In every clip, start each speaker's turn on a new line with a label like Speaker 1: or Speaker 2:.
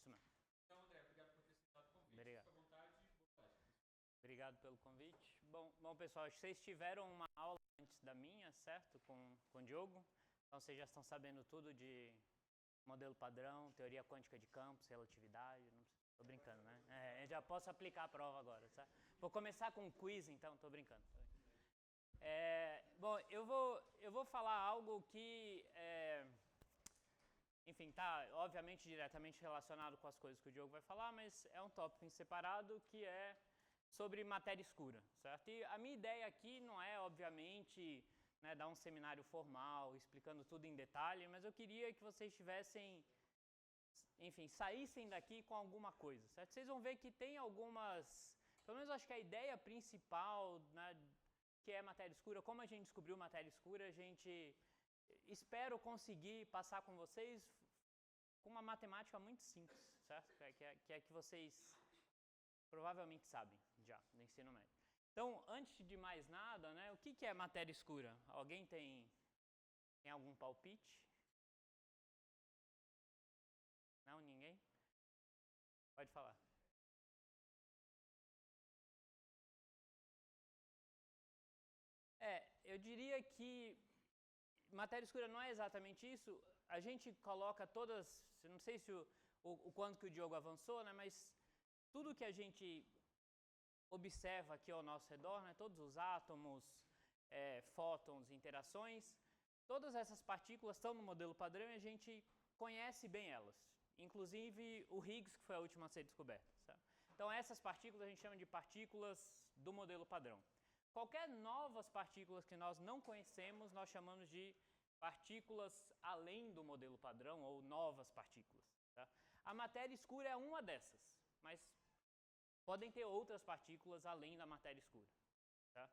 Speaker 1: Isso mesmo.
Speaker 2: Então, André, obrigado por ter aceitado o convite.
Speaker 1: Obrigado.
Speaker 2: Fique à vontade e boa tarde.
Speaker 1: Obrigado pelo convite. Bom, pessoal, acho que vocês tiveram uma aula antes da minha, certo? Com o Diogo. Então, vocês já estão sabendo tudo de modelo padrão, teoria quântica de campos, relatividade. Tô brincando, né? Eu já posso aplicar a prova agora, tá? Vou começar com um quiz, então, tô brincando. Bom, eu vou falar algo que, enfim, tá obviamente diretamente relacionado com as coisas que o Diogo vai falar, mas é um tópico em separado que é sobre matéria escura, certo? E a minha ideia aqui não é, obviamente, né, dar um seminário formal, explicando tudo em detalhe, mas eu queria que vocês tivessem, enfim, saíssem daqui com alguma coisa, certo? Vocês vão ver que tem algumas, pelo menos acho que a ideia principal, né, que é matéria escura, como a gente descobriu matéria escura, a gente espero conseguir passar com vocês com uma matemática muito simples, certo? Que é que vocês provavelmente sabem já no ensino médio. Então, antes de mais nada, né, o que é matéria escura? Alguém tem algum palpite? Não? Ninguém? Pode falar. Eu diria que matéria escura não é exatamente isso. A gente coloca todas, não sei se o quanto que o Diogo avançou, né, mas tudo que a gente observa aqui ao nosso redor, né, todos os átomos, fótons, interações, todas essas partículas estão no modelo padrão e a gente conhece bem elas. Inclusive o Higgs, que foi a última a ser descoberta. Sabe? Então essas partículas a gente chama de partículas do modelo padrão. Qualquer novas partículas que nós não conhecemos, nós chamamos de partículas além do modelo padrão ou novas partículas. Tá? A matéria escura é uma dessas, mas podem ter outras partículas além da matéria escura. Tá?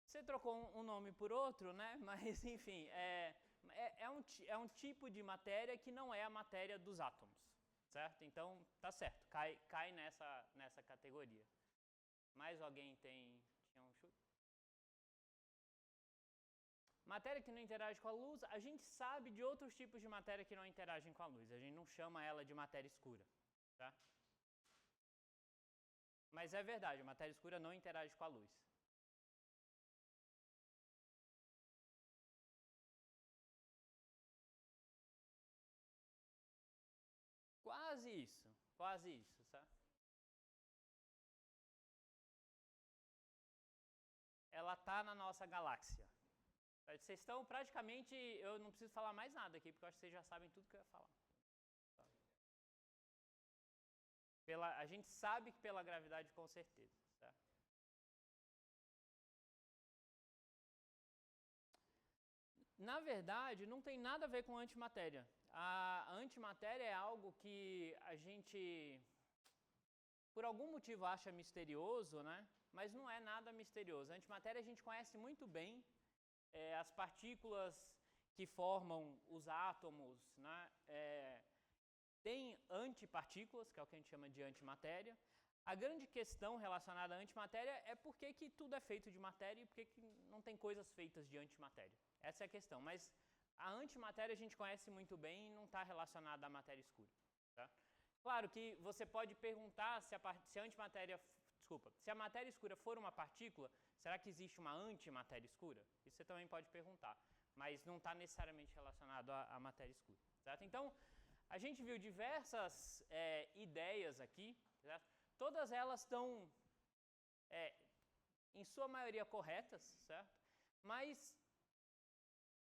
Speaker 1: Você trocou um nome por outro, né? Mas enfim, é um tipo de matéria que não é a matéria dos átomos, certo? Então tá certo, cai nessa categoria. Mais alguém tinha um chute? Matéria que não interage com a luz, a gente sabe de outros tipos de matéria que não interagem com a luz. A gente não chama ela de matéria escura, tá? Mas é verdade, a matéria escura não interage com a luz. Quase isso, sabe? Ela está na nossa galáxia. Vocês estão praticamente, eu não preciso falar mais nada aqui, porque eu acho que vocês já sabem tudo que eu ia falar. A gente sabe que pela gravidade com certeza. Tá? Na verdade, não tem nada a ver com antimatéria. A antimatéria é algo que a gente, por algum motivo, acha misterioso, né? Mas não é nada misterioso. A antimatéria a gente conhece muito bem. As partículas que formam os átomos, né? Tem antipartículas, que é o que a gente chama de antimatéria. A grande questão relacionada à antimatéria é por que tudo é feito de matéria e por que não tem coisas feitas de antimatéria. Essa é a questão, mas a antimatéria a gente conhece muito bem e não está relacionada à matéria escura. Tá? Claro que você pode perguntar se a matéria escura for uma partícula, será que existe uma antimatéria escura? Isso você também pode perguntar, mas não está necessariamente relacionado à matéria escura. Certo? Então, a gente viu diversas ideias aqui, certo? Todas elas estão, em sua maioria, corretas, certo? Mas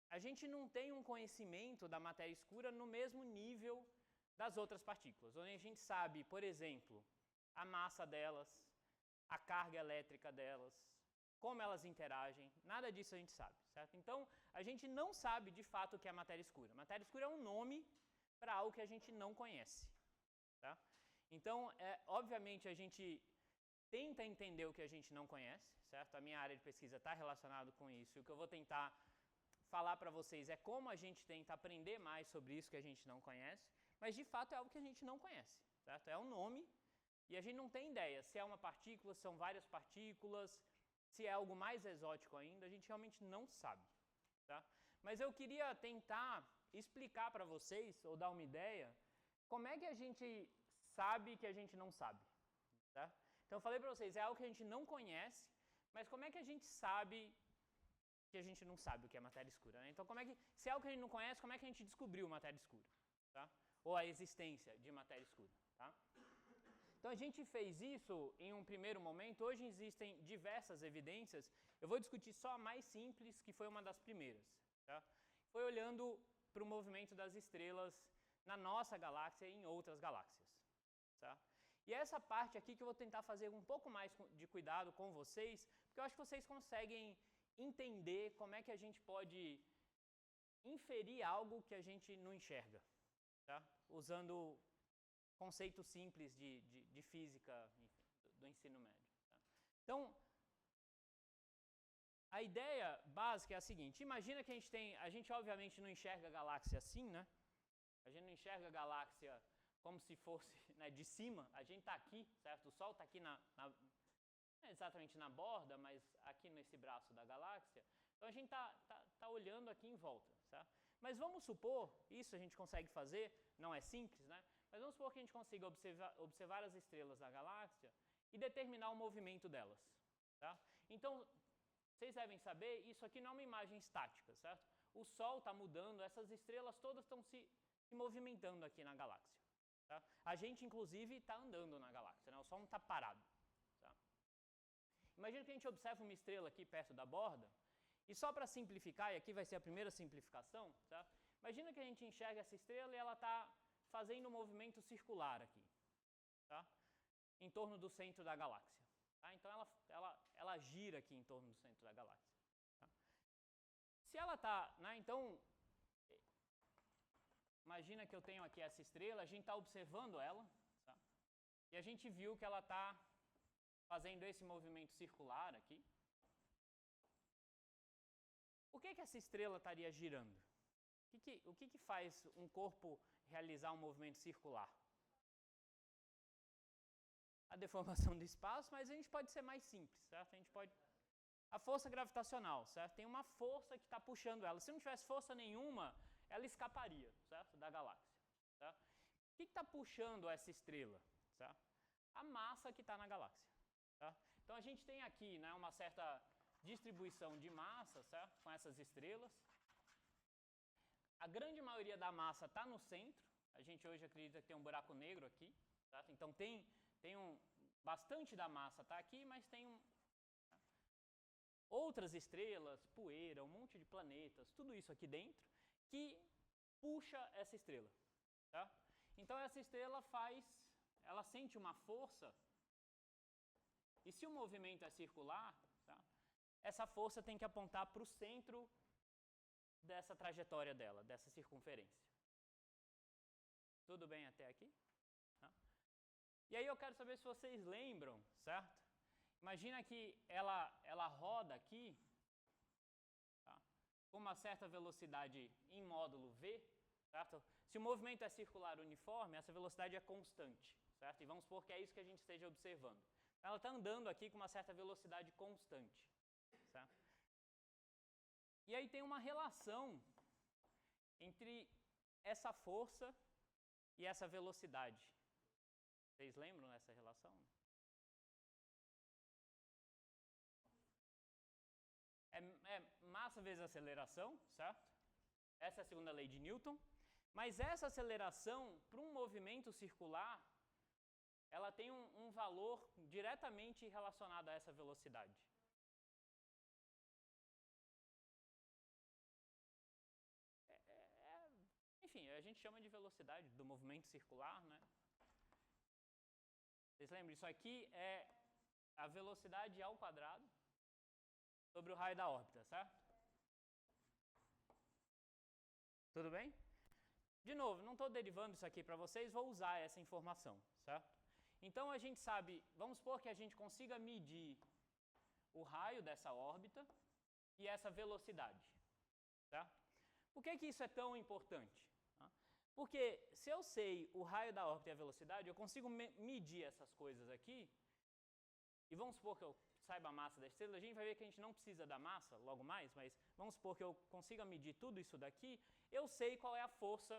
Speaker 1: a gente não tem um conhecimento da matéria escura no mesmo nível das outras partículas, onde a gente sabe, por exemplo, a massa delas, a carga elétrica delas, como elas interagem, nada disso a gente sabe, certo? Então, a gente não sabe de fato o que é matéria escura. Matéria escura é um nome para algo que a gente não conhece. Tá? Então, obviamente, a gente tenta entender o que a gente não conhece, certo? A minha área de pesquisa está relacionada com isso. E o que eu vou tentar falar para vocês é como a gente tenta aprender mais sobre isso que a gente não conhece, mas de fato é algo que a gente não conhece, certo? É um nome e a gente não tem ideia se é uma partícula, se são várias partículas, se é algo mais exótico ainda, a gente realmente não sabe. tá? Mas eu queria tentar explicar para vocês, ou dar uma ideia, como é que a gente sabe que a gente não sabe, tá? Então eu falei para vocês, é algo que a gente não conhece, mas como é que a gente sabe que a gente não sabe o que é matéria escura, né? Então se é algo que a gente não conhece, como é que a gente descobriu matéria escura, tá? Ou a existência de matéria escura, tá? Então a gente fez isso em um primeiro momento. Hoje existem diversas evidências. Eu vou discutir só a mais simples, que foi uma das primeiras, tá? Foi olhando para o movimento das estrelas na nossa galáxia e em outras galáxias, tá? E essa parte aqui que eu vou tentar fazer um pouco mais de cuidado com vocês, porque eu acho que vocês conseguem entender como é que a gente pode inferir algo que a gente não enxerga, tá? Usando conceitos simples de física, enfim, do ensino médio, tá? Então, a ideia básica é a seguinte: imagina que a gente obviamente não enxerga a galáxia assim, né? A gente não enxerga a galáxia como se fosse, né, de cima. A gente está aqui, certo? O Sol está aqui não é exatamente na borda, mas aqui nesse braço da galáxia. Então a gente tá olhando aqui em volta, certo? Mas vamos supor, isso a gente consegue fazer, não é simples, né? Mas vamos supor que a gente consiga observar as estrelas da galáxia e determinar o movimento delas, tá? Então, vocês devem saber, isso aqui não é uma imagem estática, certo? O Sol está mudando, essas estrelas todas estão se movimentando aqui na galáxia, tá? A gente, inclusive, está andando na galáxia, né? O Sol não está parado, tá? Imagina que a gente observa uma estrela aqui perto da borda, e só para simplificar, e aqui vai ser a primeira simplificação, tá? Imagina que a gente enxerga essa estrela e ela está fazendo um movimento circular aqui, tá? Em torno do centro da galáxia, tá? Então ela gira aqui em torno do centro da galáxia, tá? Se ela está, né, então, imagina que eu tenho aqui essa estrela, a gente está observando ela, tá? E a gente viu que ela está fazendo esse movimento circular aqui. Por que essa estrela estaria girando? O que faz um corpo realizar um movimento circular? A deformação do espaço, mas a gente pode ser mais simples, certo? A força gravitacional, certo? Tem uma força que está puxando ela. Se não tivesse força nenhuma, ela escaparia, certo? Da galáxia, certo? O que está puxando essa estrela, certo? A massa que está na galáxia, certo? Então a gente tem aqui, né, uma certa distribuição de massa, certo? Com essas estrelas. A grande maioria da massa está no centro. A gente hoje acredita que tem um buraco negro aqui, certo? Então bastante da massa está aqui, mas tem outras estrelas, poeira, um monte de planetas, tudo isso aqui dentro, que puxa essa estrela, tá? Então essa estrela ela sente uma força, e se o movimento é circular, tá, essa força tem que apontar para o centro dessa trajetória dela, dessa circunferência. Tudo bem até aqui? Tá? E aí eu quero saber se vocês lembram, certo? Imagina que ela roda aqui, tá, com uma certa velocidade em módulo v, certo? Se o movimento é circular uniforme, essa velocidade é constante, certo? E vamos supor que é isso que a gente esteja observando. Ela está andando aqui com uma certa velocidade constante, certo? E aí tem uma relação entre essa força e essa velocidade. Vocês lembram dessa relação? É massa vezes aceleração, certo? Essa é a segunda lei de Newton. Mas essa aceleração, para um movimento circular, ela tem um valor diretamente relacionado a essa velocidade. Enfim, a gente chama de velocidade do movimento circular, né? Vocês lembram? Isso aqui é a velocidade ao quadrado sobre o raio da órbita, certo? Tudo bem? De novo, não estou derivando isso aqui para vocês, vou usar essa informação, certo? Então a gente sabe, vamos supor que a gente consiga medir o raio dessa órbita e essa velocidade, certo? Por que isso é tão importante? Porque se eu sei o raio da órbita e a velocidade, eu consigo medir essas coisas aqui. E vamos supor que saiba a massa da estrela, a gente vai ver que a gente não precisa da massa logo mais, mas vamos supor que eu consiga medir tudo isso daqui, eu sei qual é a força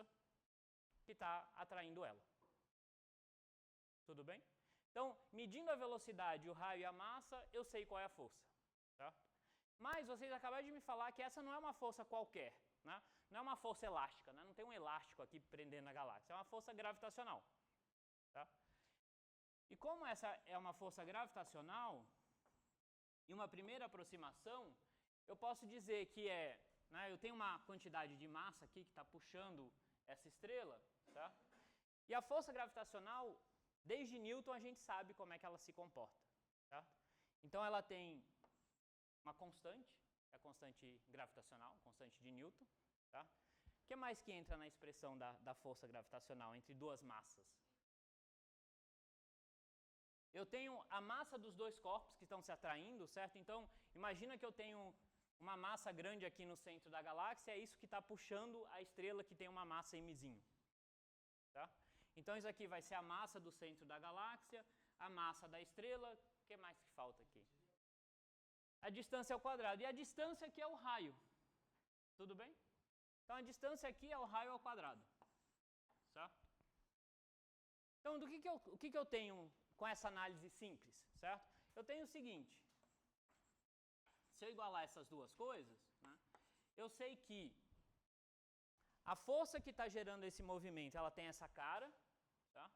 Speaker 1: que está atraindo ela. Tudo bem? Então, medindo a velocidade, o raio e a massa, eu sei qual é a força. Tá? Mas vocês acabaram de me falar que essa não é uma força qualquer, né? Não é uma força elástica, né? Não tem um elástico aqui prendendo a galáxia, é uma força gravitacional. Tá? E como essa é uma força gravitacional, em uma primeira aproximação, eu posso dizer que eu tenho uma quantidade de massa aqui que está puxando essa estrela, tá? E a força gravitacional, desde Newton, a gente sabe como é que ela se comporta. Tá? Então ela tem uma constante, a constante gravitacional, constante de Newton. Tá? O que mais que entra na expressão da força gravitacional entre duas massas? Eu tenho a massa dos dois corpos que estão se atraindo, certo? Então, imagina que eu tenho uma massa grande aqui no centro da galáxia, é isso que está puxando a estrela que tem uma massa mzinho. Tá? Então, isso aqui vai ser a massa do centro da galáxia, a massa da estrela, o que mais que falta aqui? A distância ao quadrado. E a distância aqui é o raio. Tudo bem? Então, a distância aqui é o raio ao quadrado. Tá? Então, o que eu tenho com essa análise simples? Certo? Eu tenho o seguinte. Se eu igualar essas duas coisas, né, eu sei que a força que está gerando esse movimento, ela tem essa cara, tá?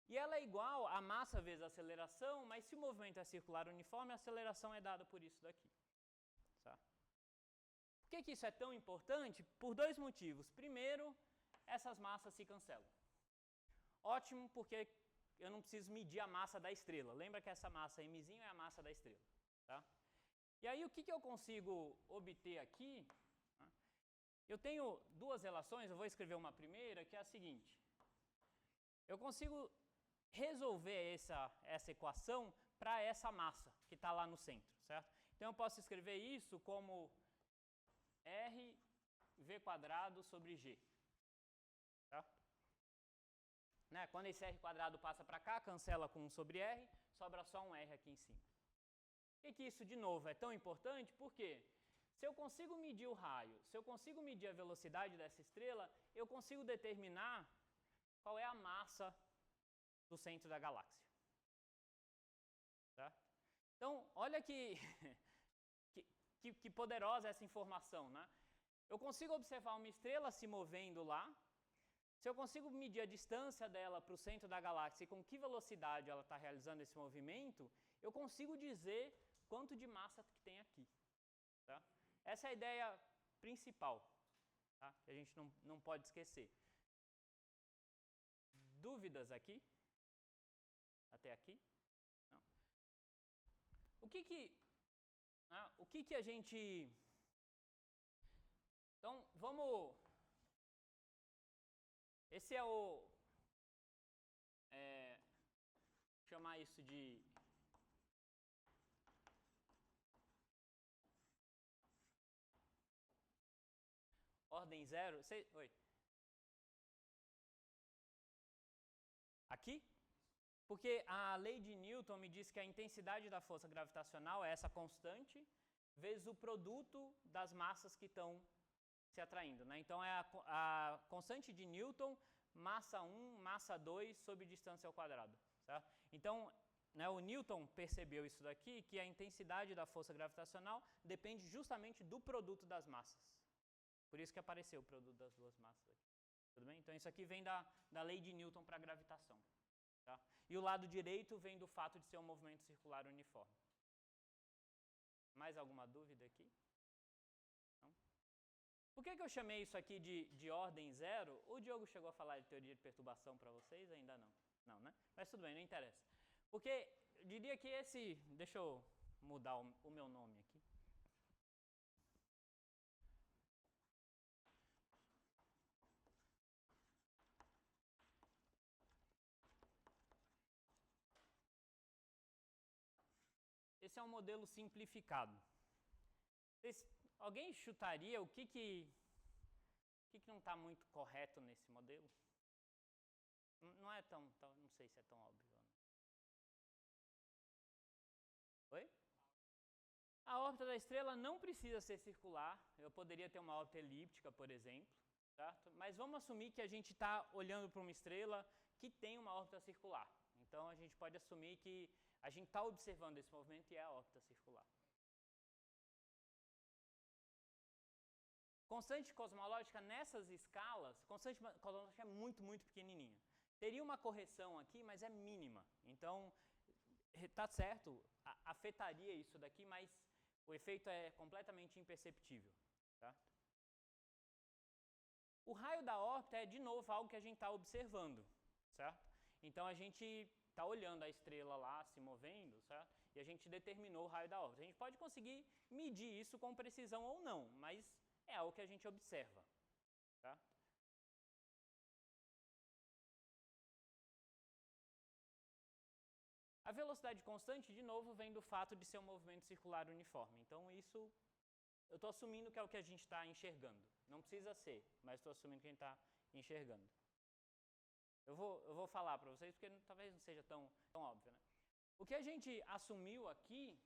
Speaker 1: E ela é igual a massa vezes a aceleração, mas se o movimento é circular uniforme, a aceleração é dada por isso daqui. Tá? Por que isso é tão importante? Por dois motivos. Primeiro, essas massas se cancelam. Ótimo, porque eu não preciso medir a massa da estrela. Lembra que essa massa mzinho é a massa da estrela. Tá? E aí, o que eu consigo obter aqui? Eu tenho duas relações, eu vou escrever uma primeira, que é a seguinte. Eu consigo resolver essa equação para essa massa que está lá no centro, certo? Então, eu posso escrever isso como RV² sobre G. Tá? Né? Quando esse R² passa para cá, cancela com 1 sobre R, sobra só um R aqui em cima. Por que isso, de novo, é tão importante? Porque se eu consigo medir o raio, se eu consigo medir a velocidade dessa estrela, eu consigo determinar qual é a massa do centro da galáxia. Tá? Então, olha que poderosa essa informação. Né? Eu consigo observar uma estrela se movendo lá. Se eu consigo medir a distância dela para o centro da galáxia e com que velocidade ela está realizando esse movimento, eu consigo dizer quanto de massa que tem aqui. Tá? Essa é a ideia principal, tá? Que a gente não pode esquecer. Dúvidas aqui? Até aqui? Não. O que a gente... Então, vamos... Esse é o... chamar isso de... Ordem zero. Oi. Aqui? Porque a lei de Newton me diz que a intensidade da força gravitacional é essa constante vezes o produto das massas que estão se atraindo. Né? Então, é a constante de Newton, massa 1, massa 2, sobre distância ao quadrado. Certo? Então, né, o Newton percebeu isso daqui, que a intensidade da força gravitacional depende justamente do produto das massas. Por isso que apareceu o produto das duas massas aqui. Tudo bem? Então, isso aqui vem da lei de Newton para a gravitação. Tá? E o lado direito vem do fato de ser um movimento circular uniforme. Mais alguma dúvida aqui? Não? Por que eu chamei isso aqui de ordem zero? O Diogo chegou a falar de teoria de perturbação para vocês? Ainda não. Não, né? Mas tudo bem, não interessa. Porque eu diria que esse... Deixa eu mudar o meu nome aqui. Esse é um modelo simplificado. Alguém chutaria o que não está muito correto nesse modelo? Não é tão, não sei se é tão óbvio. Oi? A órbita da estrela não precisa ser circular, eu poderia ter uma órbita elíptica, por exemplo, certo? Mas vamos assumir que a gente está olhando para uma estrela que tem uma órbita circular. Então a gente pode assumir que a gente está observando esse movimento e é a órbita circular. Constante cosmológica nessas escalas, constante cosmológica é muito, muito pequenininha. Teria uma correção aqui, mas é mínima. Então, está certo, afetaria isso daqui, mas o efeito é completamente imperceptível. Tá? O raio da órbita é, de novo, algo que a gente está observando. Certo? Então, a gente está olhando a estrela lá se movendo, certo? E a gente determinou o raio da órbita. A gente pode conseguir medir isso com precisão ou não, mas é algo que a gente observa. Tá? A velocidade constante, de novo, vem do fato de ser um movimento circular uniforme. Então, isso eu estou assumindo que é o que a gente está enxergando. Não precisa ser, mas estou assumindo que a gente está enxergando. Eu vou falar para vocês, porque talvez não seja tão óbvio. Né? O que a gente assumiu aqui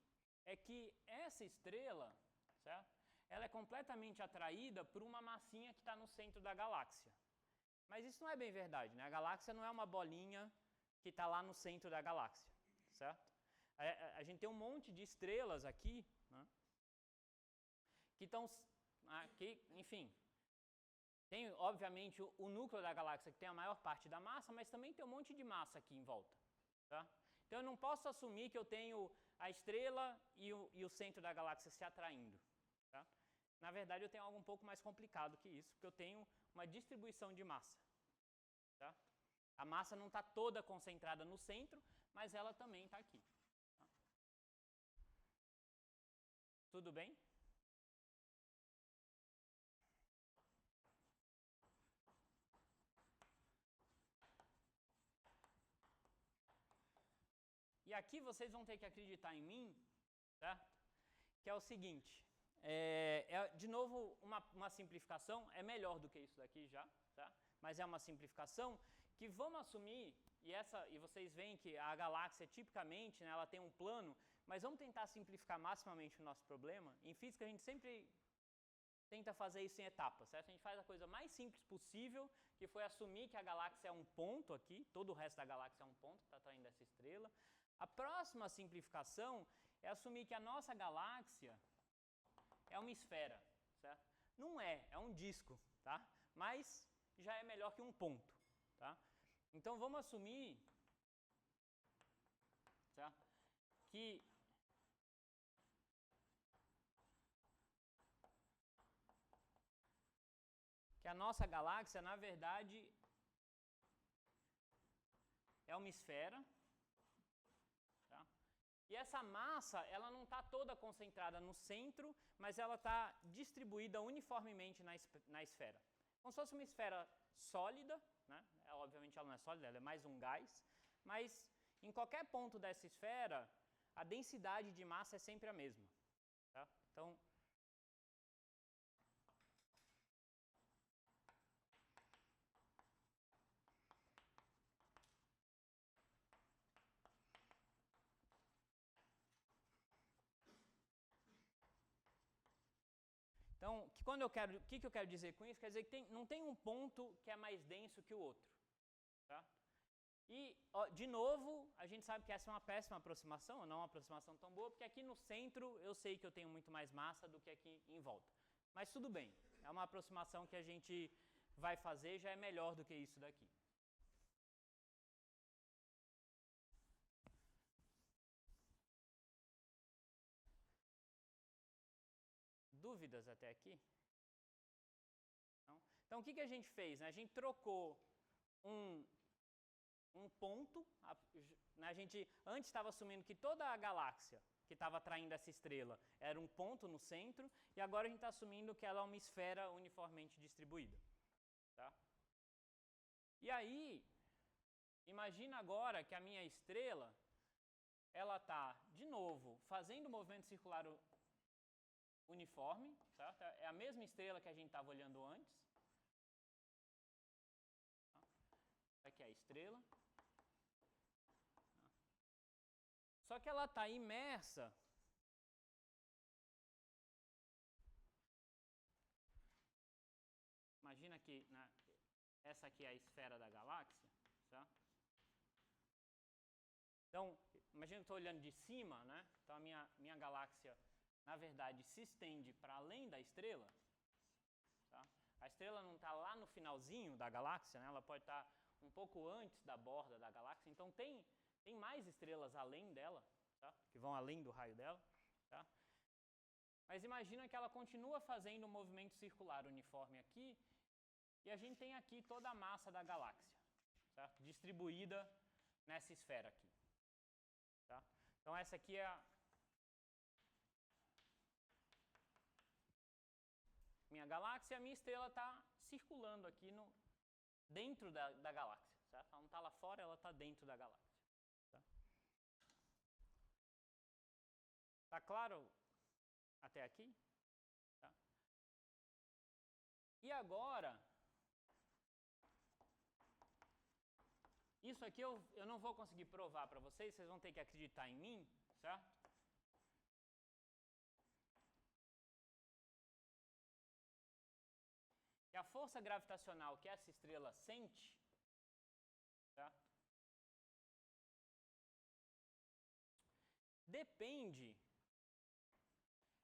Speaker 1: é que essa estrela, certo? Ela é completamente atraída por uma massinha que está no centro da galáxia. Mas isso não é bem verdade. Né? A galáxia não é uma bolinha que está lá no centro da galáxia. Certo? A gente tem um monte de estrelas aqui, né, que estão aqui, enfim, tem obviamente o núcleo da galáxia que tem a maior parte da massa, mas também tem um monte de massa aqui em volta. Tá? Então eu não posso assumir que eu tenho a estrela e o centro da galáxia se atraindo. Tá? Na verdade eu tenho algo um pouco mais complicado que isso, porque eu tenho uma distribuição de massa. Tá? A massa não está toda concentrada no centro, mas ela também está aqui. Tá? Tudo bem? E aqui vocês vão ter que acreditar em mim, tá? Que é o seguinte, de novo uma simplificação, é melhor do que isso daqui já, tá? Mas é uma simplificação que vamos assumir, e vocês veem que a galáxia tipicamente, né, ela tem um plano, mas vamos tentar simplificar maximamente o nosso problema. Em física a gente sempre tenta fazer isso em etapas, certo? A gente faz a coisa mais simples possível, que foi assumir que a galáxia é um ponto aqui, todo o resto da galáxia é um ponto, está atraindo essa estrela. A próxima simplificação é assumir que a nossa galáxia é uma esfera, certo? Não é um disco, tá? Mas já é melhor que um ponto, tá? Então vamos assumir, certo? Que a nossa galáxia, na verdade, é uma esfera. Tá? E essa massa, ela não está toda concentrada no centro, mas ela está distribuída uniformemente na esfera. Como se fosse uma esfera sólida, né? Obviamente ela não é sólida, ela é mais um gás, mas em qualquer ponto dessa esfera, a densidade de massa é sempre a mesma. Tá? Então, o que eu quero dizer com isso? Quer dizer que não tem um ponto que é mais denso que o outro. Tá? E, de novo, a gente sabe que essa é uma péssima aproximação, não uma aproximação tão boa, porque aqui no centro eu sei que eu tenho muito mais massa do que aqui em volta. Mas tudo bem, é uma aproximação que a gente vai fazer, já é melhor do que isso daqui. Dúvidas até aqui? Não? Então, o que a gente fez? A gente trocou um ponto, a gente antes estava assumindo que toda a galáxia que estava atraindo essa estrela era um ponto no centro, e agora a gente está assumindo que ela é uma esfera uniformemente distribuída. Tá? E aí, imagina agora que a minha estrela, ela está, de novo, fazendo o movimento circular uniforme, certo? É a mesma estrela que a gente estava olhando antes. Aqui é a estrela. Só que ela está imersa que essa aqui é a esfera da galáxia, tá? Então, imagina que eu estou olhando de cima, né? Então a minha galáxia, na verdade, se estende para além da estrela. Tá? A estrela não está lá no finalzinho da galáxia, né? Ela pode estar um pouco antes da borda da galáxia. Então tem mais estrelas além dela, tá? Que vão além do raio dela. Tá? Mas imagina que ela continua fazendo um movimento circular uniforme aqui, e a gente tem aqui toda a massa da galáxia, certo? Distribuída nessa esfera aqui. Tá? Então essa aqui é a minha galáxia, e a minha estrela está circulando aqui dentro da galáxia. Certo? Ela não está lá fora, ela está dentro da galáxia. Tá claro até aqui? Tá? E agora, isso aqui eu não vou conseguir provar para vocês vão ter que acreditar em mim, certo? Que a força gravitacional que essa estrela sente, certo? Depende,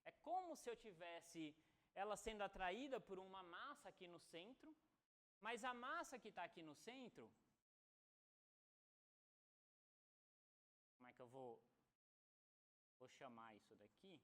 Speaker 1: é como se eu tivesse ela sendo atraída por uma massa aqui no centro, mas a massa que está aqui no centro, como é que eu vou chamar isso daqui?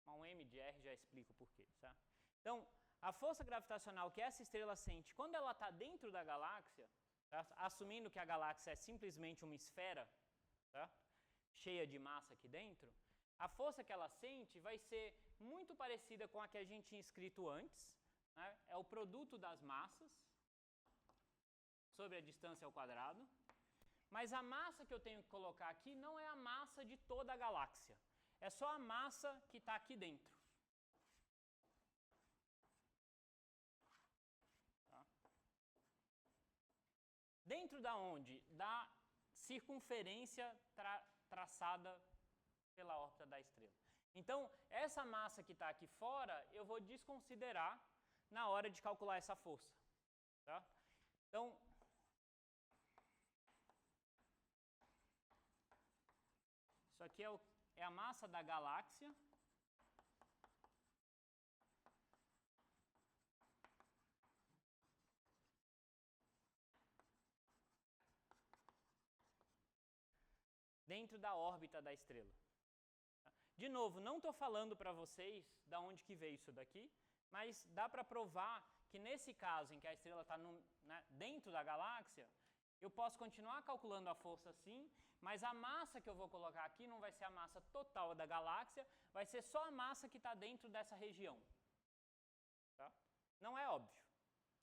Speaker 1: Um M de R já explica o porquê, certo? Então, a força gravitacional que essa estrela sente quando ela está dentro da galáxia, certo? Assumindo que a galáxia é simplesmente uma esfera, certo? Cheia de massa aqui dentro, a força que ela sente vai ser muito parecida com a que a gente tinha escrito antes, né? É o produto das massas sobre a distância ao quadrado, mas a massa que eu tenho que colocar aqui não é a massa de toda a galáxia, é só a massa que está aqui dentro. Tá? Dentro da onde? Da circunferência traçada pela órbita da estrela. Então, essa massa que está aqui fora, eu vou desconsiderar na hora de calcular essa força. Tá? Então, isso aqui é a massa da galáxia. Dentro da órbita da estrela. De novo, não estou falando para vocês da onde que veio isso daqui, mas dá para provar que nesse caso em que a estrela está dentro da galáxia, eu posso continuar calculando a força sim, mas a massa que eu vou colocar aqui não vai ser a massa total da galáxia, vai ser só a massa que está dentro dessa região. Tá? Não é óbvio.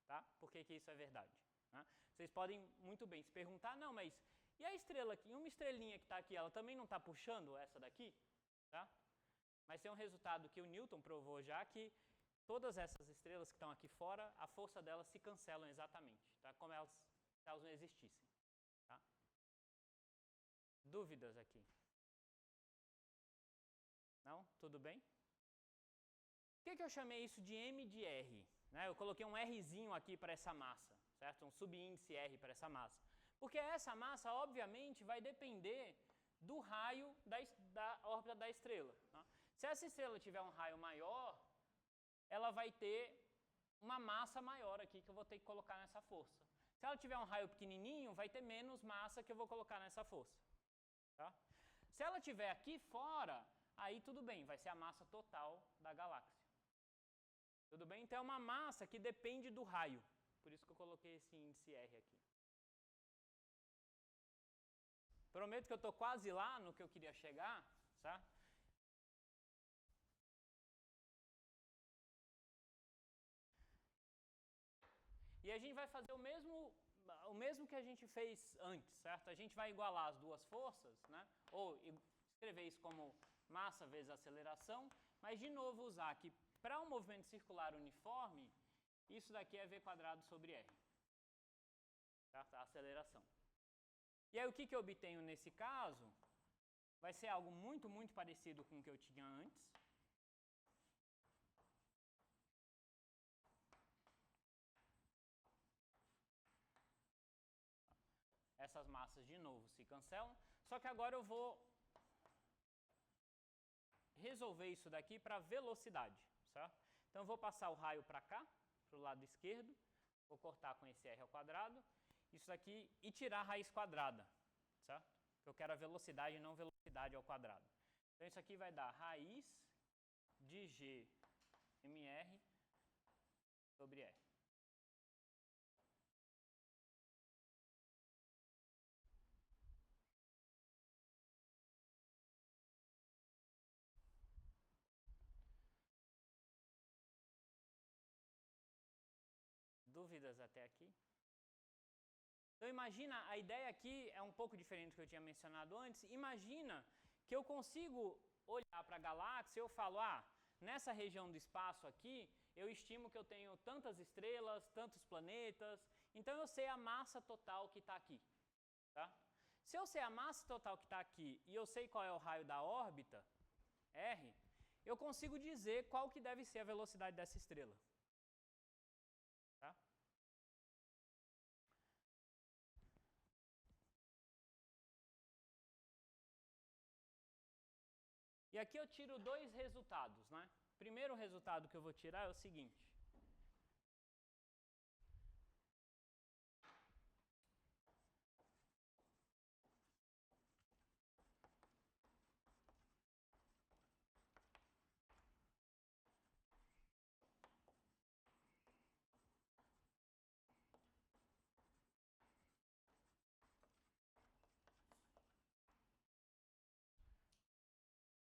Speaker 1: Tá? Por que isso é verdade? Né? Vocês podem muito bem se perguntar, não, mas e a estrela aqui? Uma estrelinha que está aqui, ela também não está puxando essa daqui? Tá? Mas tem um resultado que o Newton provou já, que todas essas estrelas que estão aqui fora, a força delas se cancelam exatamente, tá? Como se elas não existissem. Tá? Dúvidas aqui? Não? Tudo bem? Por que eu chamei isso de M de R? Né? Eu coloquei um Rzinho aqui para essa massa, certo? Um subíndice R para essa massa. Porque essa massa, obviamente, vai depender do raio da órbita da estrela. Tá? Se essa estrela tiver um raio maior, ela vai ter uma massa maior aqui que eu vou ter que colocar nessa força. Se ela tiver um raio pequenininho, vai ter menos massa que eu vou colocar nessa força. Tá? Se ela tiver aqui fora, aí tudo bem, vai ser a massa total da galáxia. Tudo bem? Então é uma massa que depende do raio. Por isso que eu coloquei esse índice R aqui. Prometo que eu estou quase lá no que eu queria chegar, tá? E a gente vai fazer o mesmo que a gente fez antes, certo? A gente vai igualar as duas forças, né? Ou escrever isso como massa vezes aceleração, mas de novo usar que para um movimento circular uniforme, isso daqui é v² sobre r. Certo? A aceleração. E aí o que eu obtenho nesse caso? vai ser algo muito, muito parecido com o que eu tinha antes. Essas massas de novo se cancelam, só que agora eu vou resolver isso daqui para velocidade, certo? Então eu vou passar o raio para cá, para o lado esquerdo, vou cortar com esse r ao quadrado, isso daqui e tirar a raiz quadrada, certo? Eu quero a velocidade e não velocidade ao quadrado. Então isso aqui vai dar raiz de g mr sobre r. Dúvidas até aqui? Então imagina, a ideia aqui é um pouco diferente do que eu tinha mencionado antes. Imagina que eu consigo olhar para a galáxia e eu falo, nessa região do espaço aqui, eu estimo que eu tenho tantas estrelas, tantos planetas, então eu sei a massa total que está aqui. Tá? Se eu sei a massa total que está aqui e eu sei qual é o raio da órbita, r, eu consigo dizer qual que deve ser a velocidade dessa estrela. Tá? E aqui eu tiro dois resultados, né? O primeiro resultado que eu vou tirar é o seguinte.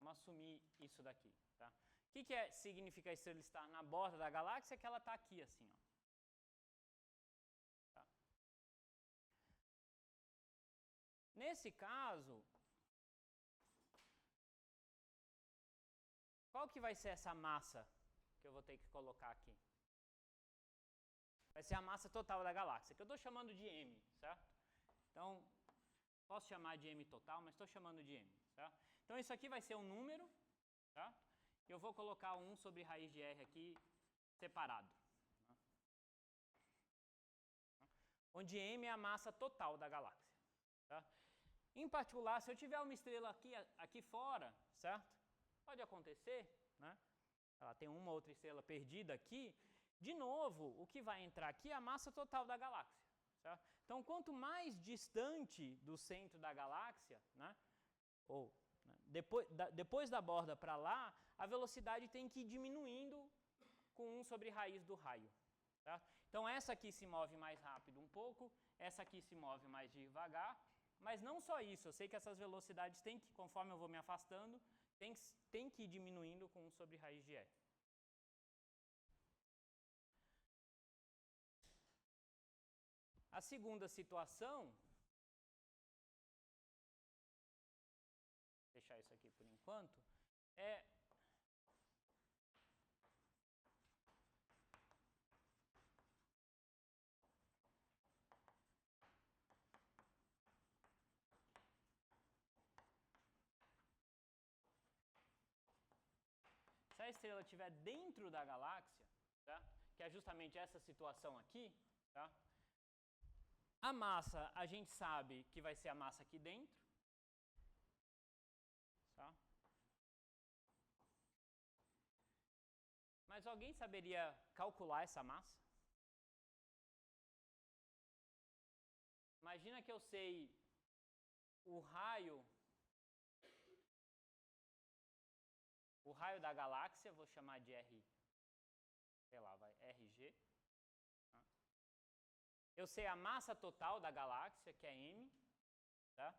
Speaker 1: Vamos assumir isso daqui, tá? O que significa a estrela estar na borda da galáxia? É que ela está aqui, assim, ó. Tá? Nesse caso, qual que vai ser essa massa que eu vou ter que colocar aqui? Vai ser a massa total da galáxia, que eu estou chamando de m, certo? Então, posso chamar de m total, mas estou chamando de m, certo? Então, isso aqui vai ser um número, tá? Eu vou colocar 1 sobre raiz de r aqui separado. Tá? Onde m é a massa total da galáxia. Tá? Em particular, se eu tiver uma estrela aqui fora, certo? Pode acontecer, né? Ela tem uma outra estrela perdida aqui. De novo, o que vai entrar aqui é a massa total da galáxia. Certo? Então, quanto mais distante do centro da galáxia, né? Ou depois da borda para lá, a velocidade tem que ir diminuindo com 1 sobre raiz do raio. Tá? Então essa aqui se move mais rápido um pouco, essa aqui se move mais devagar, mas não só isso, eu sei que essas velocidades têm que, conforme eu vou me afastando, tem que ir diminuindo com 1 sobre raiz de r. A segunda situação, vou deixar isso aqui por enquanto, é se a estrela estiver dentro da galáxia, tá? Que é justamente essa situação aqui, tá? A massa, a gente sabe que vai ser a massa aqui dentro. Tá? Mas alguém saberia calcular essa massa? Imagina que eu sei o raio da galáxia, vou chamar de R, sei lá, vai, RG. Tá? Eu sei a massa total da galáxia, que é M, tá?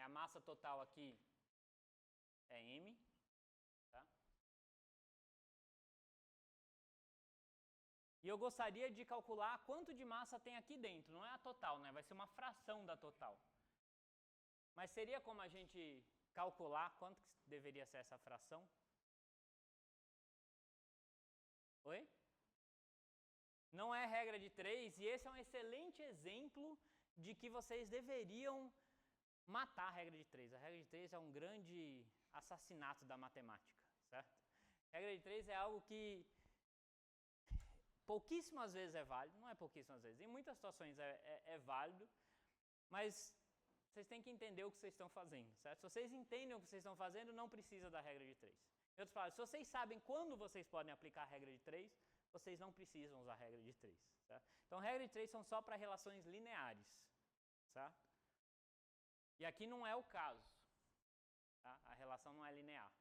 Speaker 1: A massa total aqui é M, tá? E eu gostaria de calcular quanto de massa tem aqui dentro, não é a total, né? Vai ser uma fração da total. Mas seria como a gente calcular quanto que deveria ser essa fração? Oi? Não é regra de 3, e esse é um excelente exemplo de que vocês deveriam matar a regra de 3. A regra de 3 é um grande assassinato da matemática, certo? A regra de 3 é algo que pouquíssimas vezes é válido, não é pouquíssimas vezes, em muitas situações é válido, mas vocês têm que entender o que vocês estão fazendo, certo? Se vocês entendem o que vocês estão fazendo, não precisa da regra de 3. Em outras palavras, se vocês sabem quando vocês podem aplicar a regra de 3, vocês não precisam usar a regra de 3, certo? Então, regra de 3 são só para relações lineares, certo? E aqui não é o caso, tá? A relação não é linear.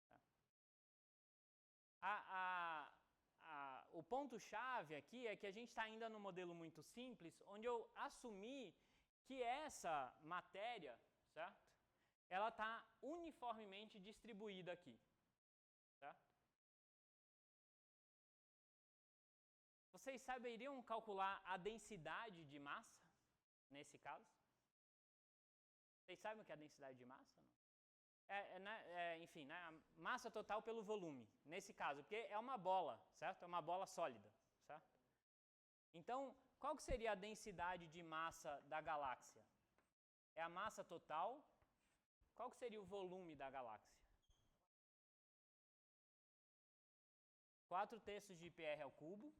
Speaker 1: Tá? O ponto-chave aqui é que a gente está ainda no modelo muito simples, onde eu assumi que essa matéria, certo? Ela está uniformemente distribuída aqui, certo? Vocês saberiam calcular a densidade de massa, nesse caso? Vocês sabem o que é a densidade de massa? Enfim, né, a massa total pelo volume, nesse caso, porque é uma bola, certo? É uma bola sólida, certo? Então, qual que seria a densidade de massa da galáxia? É a massa total. Qual que seria o volume da galáxia? 4/3 de πr ao cubo.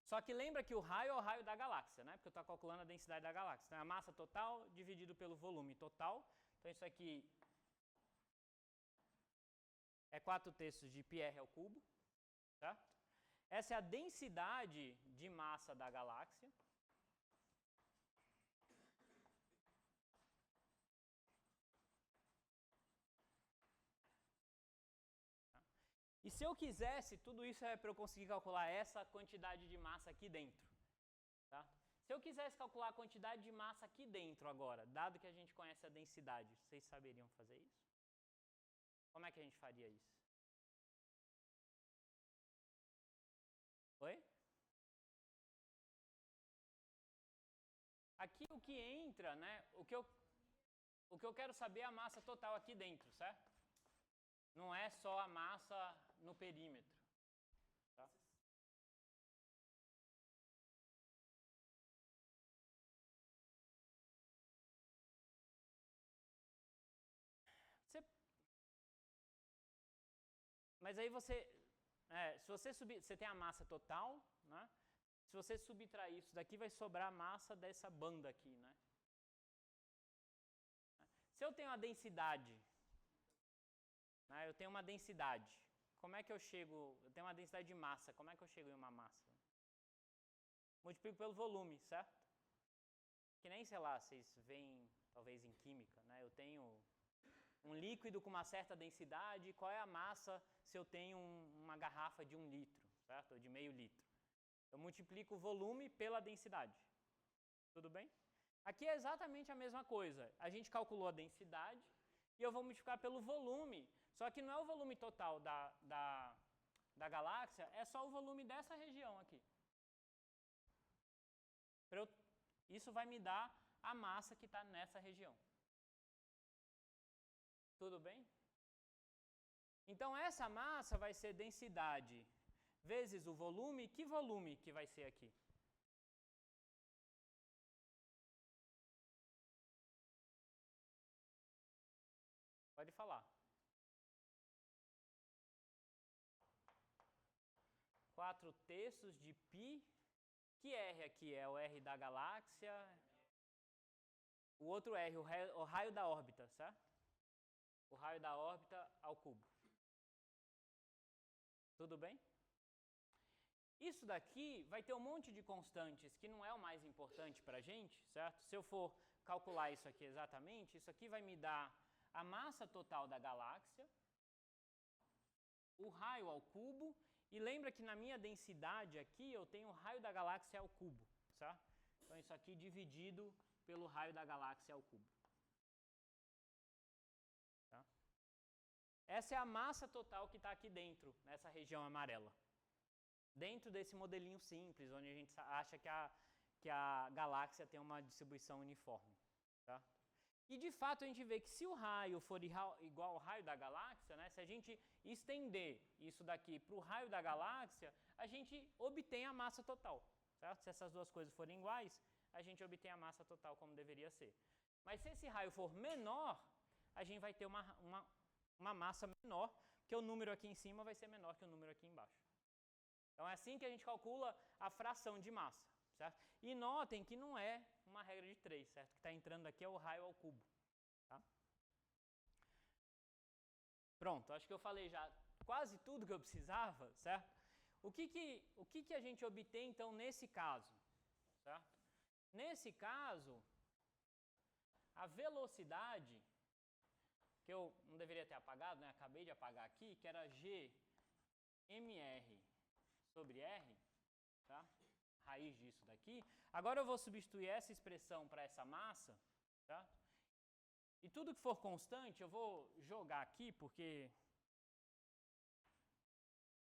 Speaker 1: Só que lembra que o raio é o raio da galáxia, né? Porque eu estou calculando a densidade da galáxia. Então, é a massa total dividido pelo volume total. Então, isso aqui é 4/3 de πr ao cubo, certo? Essa é a densidade de massa da galáxia. E se eu quisesse, tudo isso é para eu conseguir calcular essa quantidade de massa aqui dentro. Tá? Se eu quisesse calcular a quantidade de massa aqui dentro agora, dado que a gente conhece a densidade, vocês saberiam fazer isso? Como é que a gente faria isso? Oi? Aqui o que entra, né? O que eu quero saber é a massa total aqui dentro, certo? Não é só a massa no perímetro. Tá? Mas aí se você subir, você tem a massa total, né? Se você subtrair isso daqui, vai sobrar a massa dessa banda aqui, né? Se eu tenho a densidade, né? Eu tenho uma densidade. Como é que eu chego? Eu tenho uma densidade de massa. Como é que eu chego em uma massa? Multiplico pelo volume, certo? Que nem, sei lá, vocês veem, talvez em química, né? Eu tenho um líquido com uma certa densidade. Qual é a massa se eu tenho uma garrafa de 1 litro, certo? Ou de meio litro? Eu multiplico o volume pela densidade. Tudo bem? Aqui é exatamente a mesma coisa. A gente calculou a densidade e eu vou multiplicar pelo volume. Só que não é o volume total da galáxia, é só o volume dessa região aqui. Isso vai me dar a massa que está nessa região. Tudo bem? Então, essa massa vai ser densidade vezes o volume. Que volume que vai ser aqui? Pode falar. 4/3 de π. Que R aqui é o R da galáxia? O outro R, o raio da órbita, certo? O raio da órbita ao cubo. Tudo bem? Isso daqui vai ter um monte de constantes que não é o mais importante para a gente, certo? Se eu for calcular isso aqui exatamente, isso aqui vai me dar a massa total da galáxia, o raio ao cubo, e lembra que na minha densidade aqui eu tenho o raio da galáxia ao cubo, certo? Então isso aqui dividido pelo raio da galáxia ao cubo. Tá? Essa é a massa total que está aqui dentro, nessa região amarela. Dentro desse modelinho simples, onde a gente acha que a galáxia tem uma distribuição uniforme. Tá? E de fato a gente vê que se o raio for igual ao raio da galáxia, né, se a gente estender isso daqui para o raio da galáxia, a gente obtém a massa total, certo? Se essas duas coisas forem iguais, a gente obtém a massa total como deveria ser. Mas se esse raio for menor, a gente vai ter uma massa menor, porque o número aqui em cima vai ser menor que o número aqui embaixo. Então é assim que a gente calcula a fração de massa, certo? E notem que não é uma regra de 3, certo? O que está entrando aqui é o raio ao cubo. Tá? Pronto, acho que eu falei já quase tudo que eu precisava, certo? O que a gente obtém, então, nesse caso? Certo? Nesse caso, a velocidade, que eu não deveria ter apagado, né? Acabei de apagar aqui, que era G mR sobre R, tá? Raiz disso daqui. Agora eu vou substituir essa expressão para essa massa, tá? E tudo que for constante eu vou jogar aqui, porque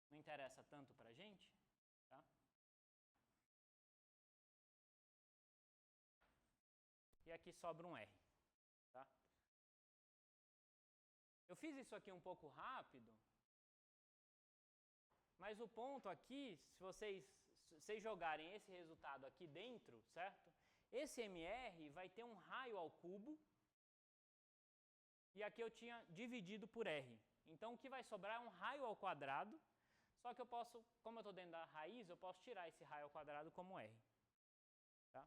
Speaker 1: não interessa tanto para a gente, tá? E aqui sobra um R, tá? Eu fiz isso aqui um pouco rápido, mas o ponto aqui, se vocês jogarem esse resultado aqui dentro, certo? Esse MR vai ter um raio ao cubo, e aqui eu tinha dividido por R. Então o que vai sobrar é um raio ao quadrado, só que eu posso, como eu estou dentro da raiz, eu posso tirar esse raio ao quadrado como R. Tá?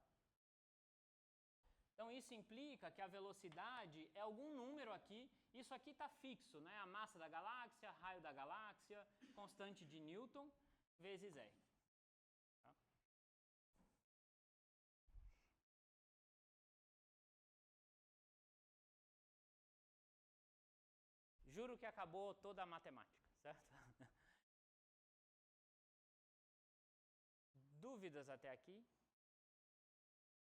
Speaker 1: Então isso implica que a velocidade é algum número aqui, isso aqui está fixo, né? A massa da galáxia, raio da galáxia, constante de Newton, vezes R. Tá? Juro que acabou toda a matemática, certo? Dúvidas até aqui?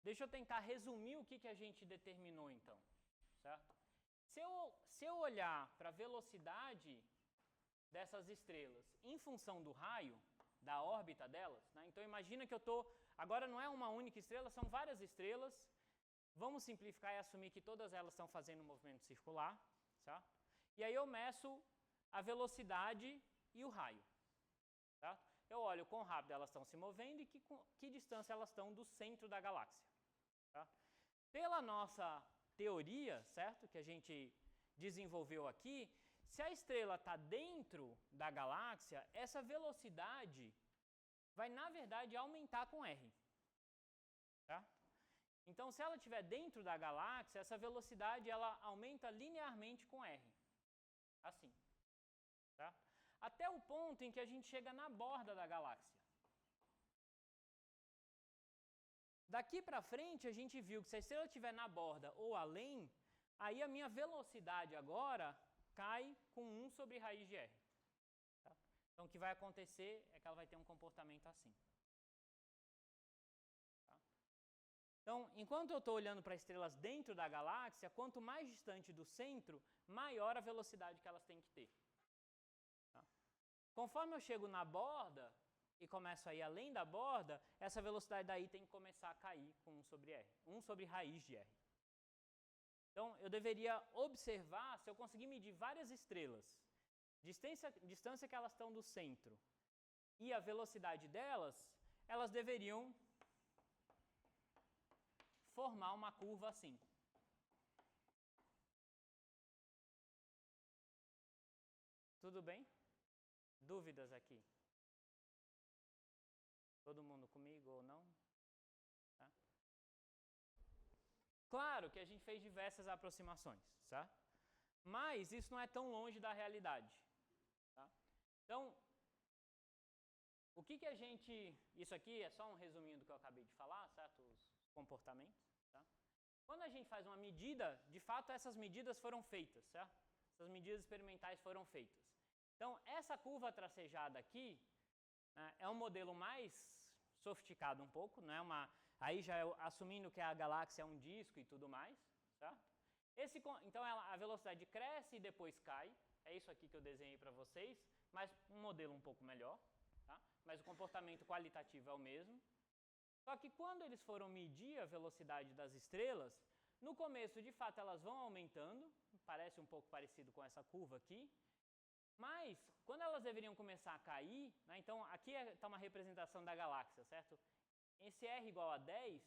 Speaker 1: Deixa eu tentar resumir o que a gente determinou então, certo? Se eu olhar para a velocidade dessas estrelas em função do raio, da órbita delas, né? Então imagina que eu estou, agora não é uma única estrela, são várias estrelas, vamos simplificar e assumir que todas elas estão fazendo um movimento circular, certo? E aí eu meço a velocidade e o raio, certo? Eu olho quão rápido elas estão se movendo e que distância elas estão do centro da galáxia. Tá? Pela nossa teoria, certo, que a gente desenvolveu aqui, se a estrela está dentro da galáxia, essa velocidade vai, na verdade, aumentar com R. Tá? Então, se ela estiver dentro da galáxia, essa velocidade ela aumenta linearmente com R. Assim. Tá? Até o ponto em que a gente chega na borda da galáxia. Daqui para frente, a gente viu que se a estrela estiver na borda ou além, aí a minha velocidade agora cai com 1 sobre raiz de R. Tá? Então, o que vai acontecer é que ela vai ter um comportamento assim. Tá? Então, enquanto eu estou olhando para estrelas dentro da galáxia, quanto mais distante do centro, maior a velocidade que elas têm que ter. Tá? Conforme eu chego na borda e começo a ir além da borda, essa velocidade daí tem que começar a cair com 1 sobre R, 1 sobre raiz de R. Então, eu deveria observar, se eu conseguir medir várias estrelas, distância que elas estão do centro e a velocidade delas, elas deveriam formar uma curva assim. Tudo bem? Dúvidas aqui? Todo mundo comigo ou não? Tá? Claro que a gente fez diversas aproximações, tá? Mas isso não é tão longe da realidade. Tá? Então, o que a gente... Isso aqui é só um resuminho do que eu acabei de falar, certo? Os comportamentos. Tá? Quando a gente faz uma medida, de fato essas medidas foram feitas, certo? Essas medidas experimentais foram feitas. Então, essa curva tracejada aqui, né, é um modelo mais sofisticado um pouco, não é uma... Aí já assumindo que a galáxia é um disco e tudo mais, certo? Então a velocidade cresce e depois cai, é isso aqui que eu desenhei para vocês, mas um modelo um pouco melhor, tá? Mas o comportamento qualitativo é o mesmo. Só que quando eles foram medir a velocidade das estrelas, no começo de fato elas vão aumentando, parece um pouco parecido com essa curva aqui, mas quando elas deveriam começar a cair, né, então aqui está uma representação da galáxia, certo? esse R igual a 10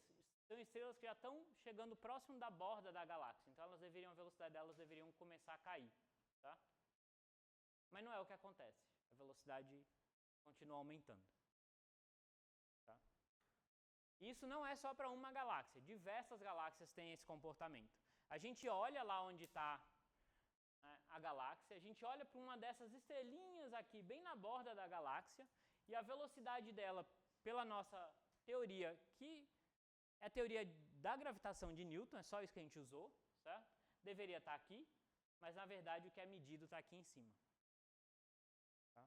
Speaker 1: são estrelas que já estão chegando próximo da borda da galáxia. Então a velocidade delas deveriam começar a cair. Tá? Mas não é o que acontece. A velocidade continua aumentando. Tá? Isso não é só para uma galáxia. Diversas galáxias têm esse comportamento. A gente olha lá onde está, né, a galáxia, a gente olha para uma dessas estrelinhas aqui, bem na borda da galáxia, e a velocidade dela, pela nossa teoria, que é a teoria da gravitação de Newton, é só isso que a gente usou, certo? Deveria estar aqui, mas na verdade o que é medido está aqui em cima. Tá?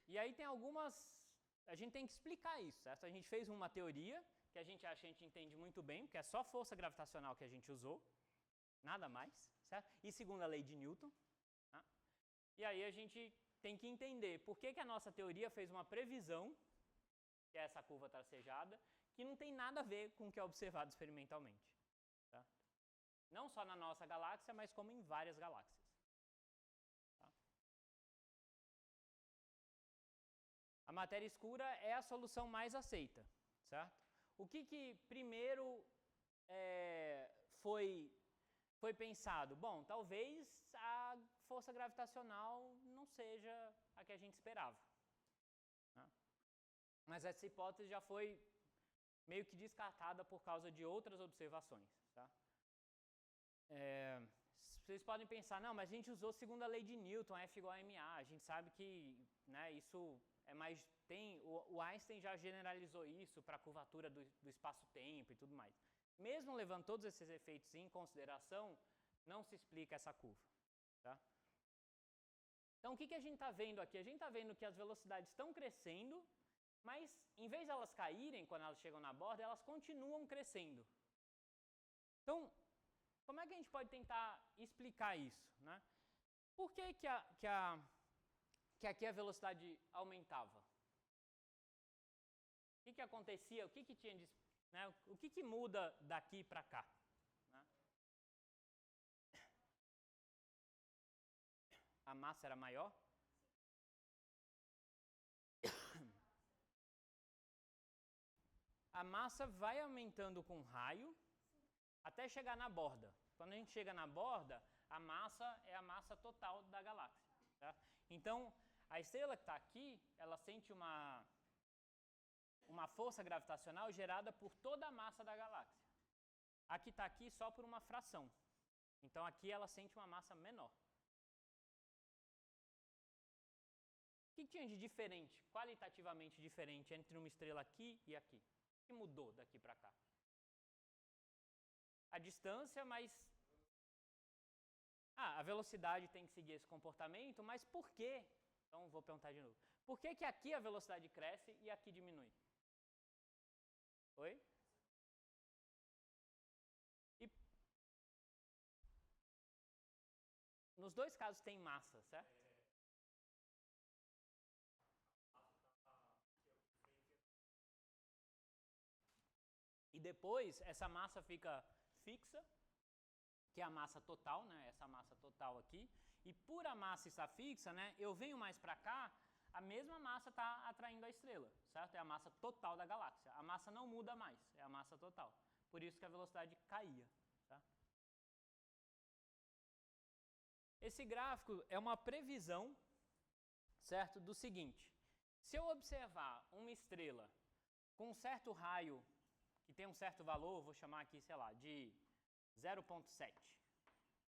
Speaker 1: E aí tem algumas... A gente tem que explicar isso, certo? A gente fez uma teoria que a gente acha que a gente entende muito bem, porque é só força gravitacional que a gente usou, nada mais, certo? E segundo a lei de Newton. Tá? E aí a gente tem que entender por que a nossa teoria fez uma previsão, que é essa curva tracejada, que não tem nada a ver com o que é observado experimentalmente. Tá? Não só na nossa galáxia, mas como em várias galáxias. Tá? A matéria escura é a solução mais aceita, certo? O que primeiro foi pensado? Bom, talvez a força gravitacional não seja a que a gente esperava. Né? Mas essa hipótese já foi meio que descartada por causa de outras observações. Tá? Vocês podem pensar, não, mas a gente usou segundo a lei de Newton, F igual a ma, a gente sabe que, né, isso é mais... o Einstein já generalizou isso para a curvatura do espaço-tempo e tudo mais. Mesmo levando todos esses efeitos em consideração, não se explica essa curva. Tá? Então, o que a gente está vendo aqui? A gente está vendo que as velocidades estão crescendo, mas em vez de elas caírem quando elas chegam na borda, elas continuam crescendo. Então, como é que a gente pode tentar explicar isso? Né? Por que aqui a velocidade aumentava? O que acontecia? O que tinha de... Né? O que muda daqui para cá? Né? A massa era maior? A massa vai aumentando com raio até chegar na borda. Quando a gente chega na borda, a massa é a massa total da galáxia. Tá? Então, a estrela que está aqui, ela sente uma força gravitacional gerada por toda a massa da galáxia. A que está aqui só por uma fração. Então aqui ela sente uma massa menor. O que tinha de diferente, qualitativamente diferente, entre uma estrela aqui e aqui? O que mudou daqui para cá? A distância, mas... a velocidade tem que seguir esse comportamento, mas por quê? Então vou perguntar de novo. Por que aqui a velocidade cresce e aqui diminui? Oi? E nos dois casos tem massa, certo? E depois essa massa fica fixa, que é a massa total, né? Essa massa total aqui. E por a massa estar fixa, né? Eu venho mais para cá, a mesma massa está atraindo a estrela, certo? É a massa total da galáxia. A massa não muda mais, é a massa total. Por isso que a velocidade caía. Tá? Esse gráfico é uma previsão, certo, do seguinte. Se eu observar uma estrela com um certo raio, que tem um certo valor, vou chamar aqui, sei lá, de 0,7.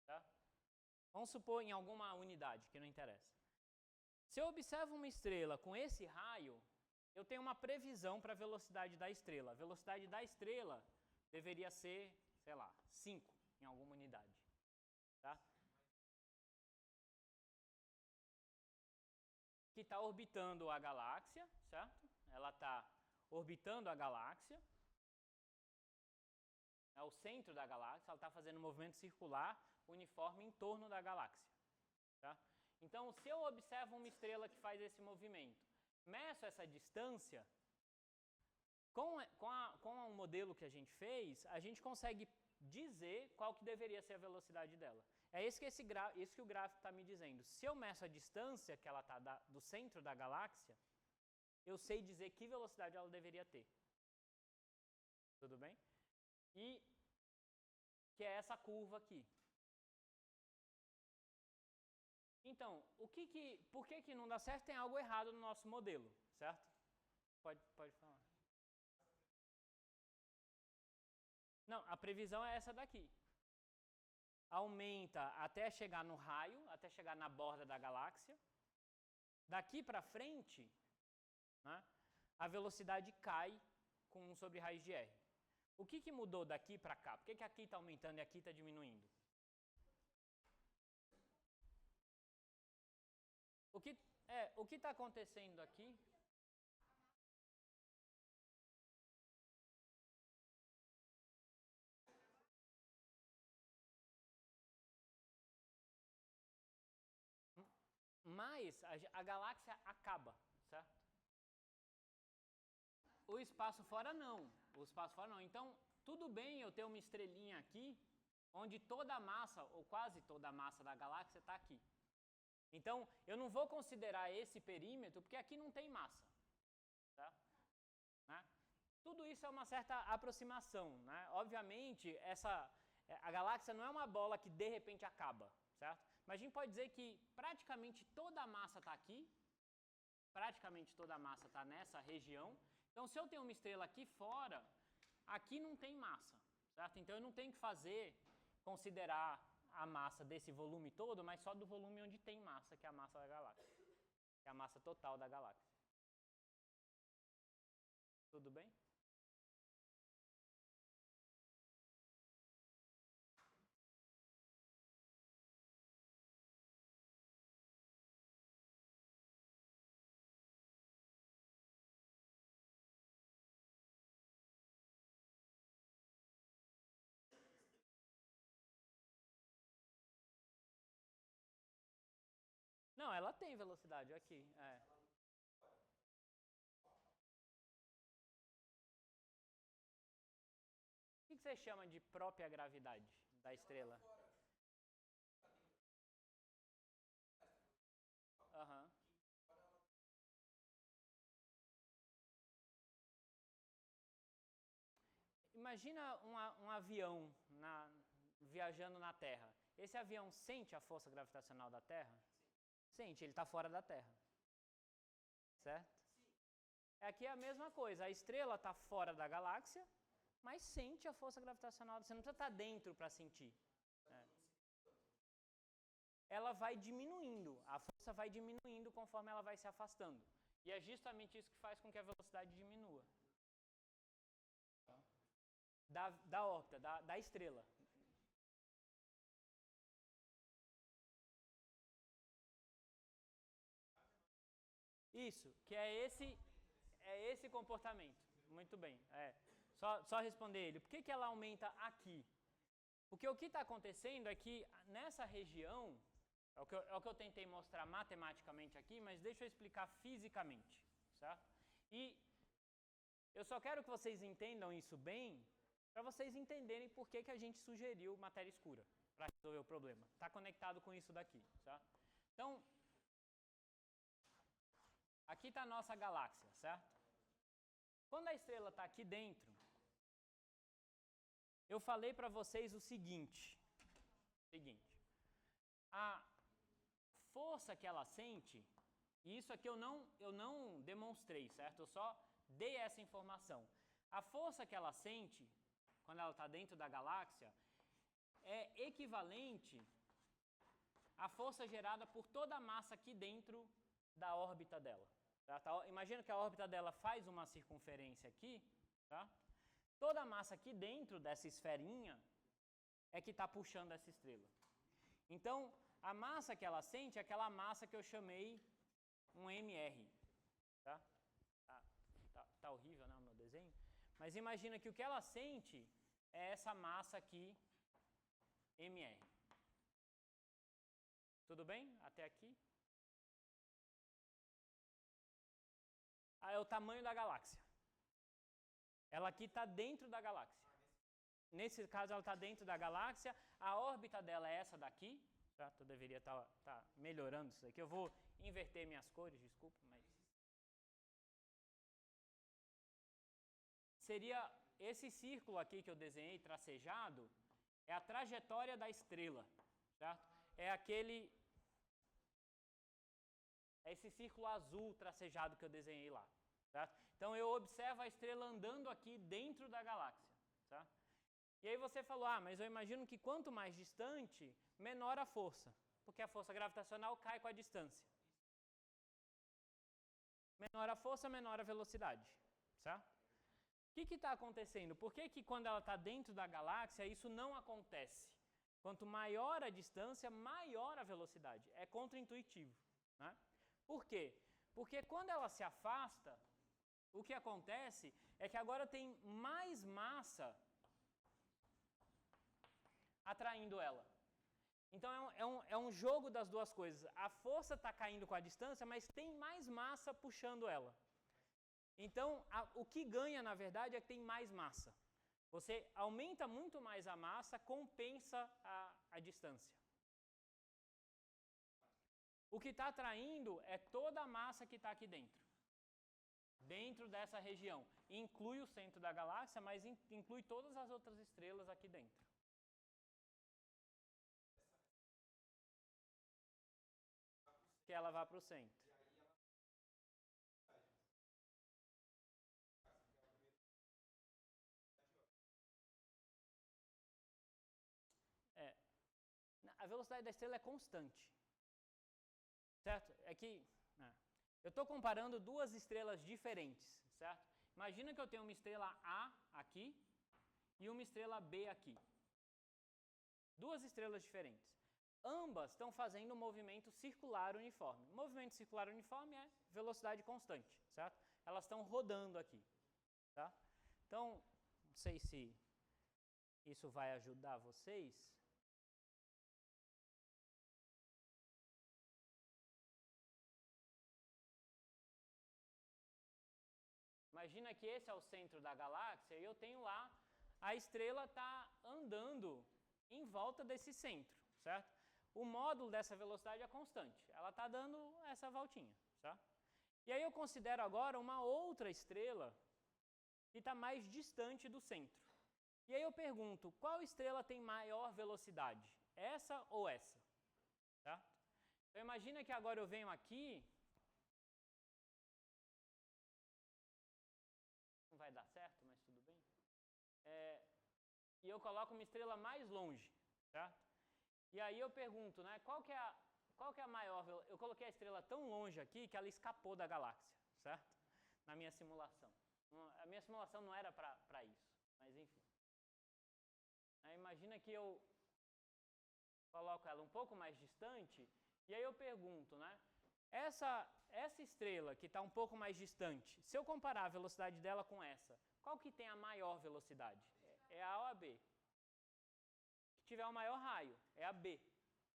Speaker 1: Tá? Vamos supor em alguma unidade, que não interessa. Se eu observo uma estrela com esse raio, eu tenho uma previsão para a velocidade da estrela. A velocidade da estrela deveria ser, sei lá, 5 em alguma unidade. Tá? Que está orbitando a galáxia, certo? Ela está orbitando a galáxia. É o centro da galáxia, ela está fazendo um movimento circular uniforme em torno da galáxia. Tá? Então, se eu observo uma estrela que faz esse movimento, meço essa distância, com o modelo que a gente fez, a gente consegue dizer qual que deveria ser a velocidade dela. É isso que o gráfico está me dizendo. Se eu meço a distância que ela está do centro da galáxia, eu sei dizer que velocidade ela deveria ter. Tudo bem? E que é essa curva aqui. Então, por que não dá certo? Tem algo errado no nosso modelo, certo? Pode falar. Não, a previsão é essa daqui. Aumenta até chegar no raio, até chegar na borda da galáxia. Daqui para frente, né, a velocidade cai com 1 sobre raiz de R. O que mudou daqui para cá? Por que aqui está aumentando e aqui está diminuindo? O que está acontecendo aqui? Mas a galáxia acaba, certo? O espaço fora não. Então, tudo bem eu ter uma estrelinha aqui, onde toda a massa, ou quase toda a massa da galáxia está aqui. Então, eu não vou considerar esse perímetro, porque aqui não tem massa. Tá? Né? Tudo isso é uma certa aproximação. Né? Obviamente, a galáxia não é uma bola que de repente acaba. Certo? Mas a gente pode dizer que praticamente toda a massa está aqui, praticamente toda a massa está nessa região. Então, se eu tenho uma estrela aqui fora, aqui não tem massa. Certo? Então, eu não tenho que considerar a massa desse volume todo, mas só do volume onde tem massa, que é a massa da galáxia. Que é a massa total da galáxia. Tudo bem? Não, ela tem velocidade aqui. O que você chama de própria gravidade da estrela? Uhum. Imagina um avião viajando na Terra. Esse avião sente a força gravitacional da Terra? Sente, ele está fora da Terra. Certo? Aqui é a mesma coisa. A estrela está fora da galáxia, mas sente a força gravitacional. Você não precisa estar dentro para sentir. Ela vai diminuindo. A força vai diminuindo conforme ela vai se afastando. E é justamente isso que faz com que a velocidade diminua. Da órbita, da estrela. Isso, que é esse comportamento. Muito bem. Só responder ele. Por que ela aumenta aqui? Porque o que está acontecendo é que nessa região, é o que eu tentei mostrar matematicamente aqui, mas deixa eu explicar fisicamente. Certo? E eu só quero que vocês entendam isso bem, para vocês entenderem por que a gente sugeriu matéria escura para resolver o problema. Está conectado com isso daqui. Certo? Então, aqui está a nossa galáxia, certo? Quando a estrela está aqui dentro, eu falei para vocês o seguinte. A força que ela sente, e isso aqui eu não demonstrei, certo? Eu só dei essa informação. A força que ela sente, quando ela está dentro da galáxia, é equivalente à força gerada por toda a massa aqui dentro da órbita dela. Tá? Imagina que a órbita dela faz uma circunferência aqui. Tá? Toda a massa aqui dentro dessa esferinha é que está puxando essa estrela. Então, a massa que ela sente é aquela massa que eu chamei um MR. Tá? Tá horrível, né, o meu desenho? Mas imagina que o que ela sente é essa massa aqui, MR. Tudo bem? Até aqui? É o tamanho da galáxia. Ela aqui está dentro da galáxia. Nesse caso, ela está dentro da galáxia. A órbita dela é essa daqui. Certo? Eu deveria estar melhorando isso aqui. Eu vou inverter minhas cores, desculpa, mas seria esse círculo aqui que eu desenhei, tracejado, é a trajetória da estrela, certo? É esse círculo azul tracejado que eu desenhei lá, certo? Então eu observo a estrela andando aqui dentro da galáxia, certo? E aí você falou, mas eu imagino que quanto mais distante, menor a força, porque a força gravitacional cai com a distância. Menor a força, menor a velocidade, certo? O que está acontecendo? Por que quando ela está dentro da galáxia, isso não acontece? Quanto maior a distância, maior a velocidade. É contraintuitivo, né? Por quê? Porque quando ela se afasta, o que acontece é que agora tem mais massa atraindo ela. Então é um jogo das duas coisas. A força está caindo com a distância, mas tem mais massa puxando ela. Então, o que ganha, na verdade, é que tem mais massa. Você aumenta muito mais a massa, compensa a distância. O que está atraindo é toda a massa que está aqui dentro. Dentro dessa região. Inclui o centro da galáxia, mas inclui todas as outras estrelas aqui dentro. Que ela vá para o centro. A velocidade da estrela é constante. Certo? É que eu estou comparando duas estrelas diferentes, certo? Imagina que eu tenho uma estrela A aqui e uma estrela B aqui. Duas estrelas diferentes. Ambas estão fazendo um movimento circular uniforme. O movimento circular uniforme é velocidade constante, certo? Elas estão rodando aqui, tá? Então, não sei se isso vai ajudar vocês. Imagina que esse é o centro da galáxia e eu tenho lá, a estrela está andando em volta desse centro, certo? O módulo dessa velocidade é constante, ela está dando essa voltinha, certo? E aí eu considero agora uma outra estrela que está mais distante do centro. E aí eu pergunto, qual estrela tem maior velocidade? Essa ou essa? Certo? Então imagina que agora eu venho aqui. Não vai dar certo, mas tudo bem. E eu coloco uma estrela mais longe, certo? E aí eu pergunto, né, qual que é a maior velocidade? Eu coloquei a estrela tão longe aqui que ela escapou da galáxia, certo? Na minha simulação. A minha simulação não era para isso, mas enfim. Imagina que eu coloco ela um pouco mais distante, e aí eu pergunto, né? Essa estrela que está um pouco mais distante, se eu comparar a velocidade dela com essa, qual que tem a maior velocidade? É a A ou a B? Que tiver o maior raio, é a B,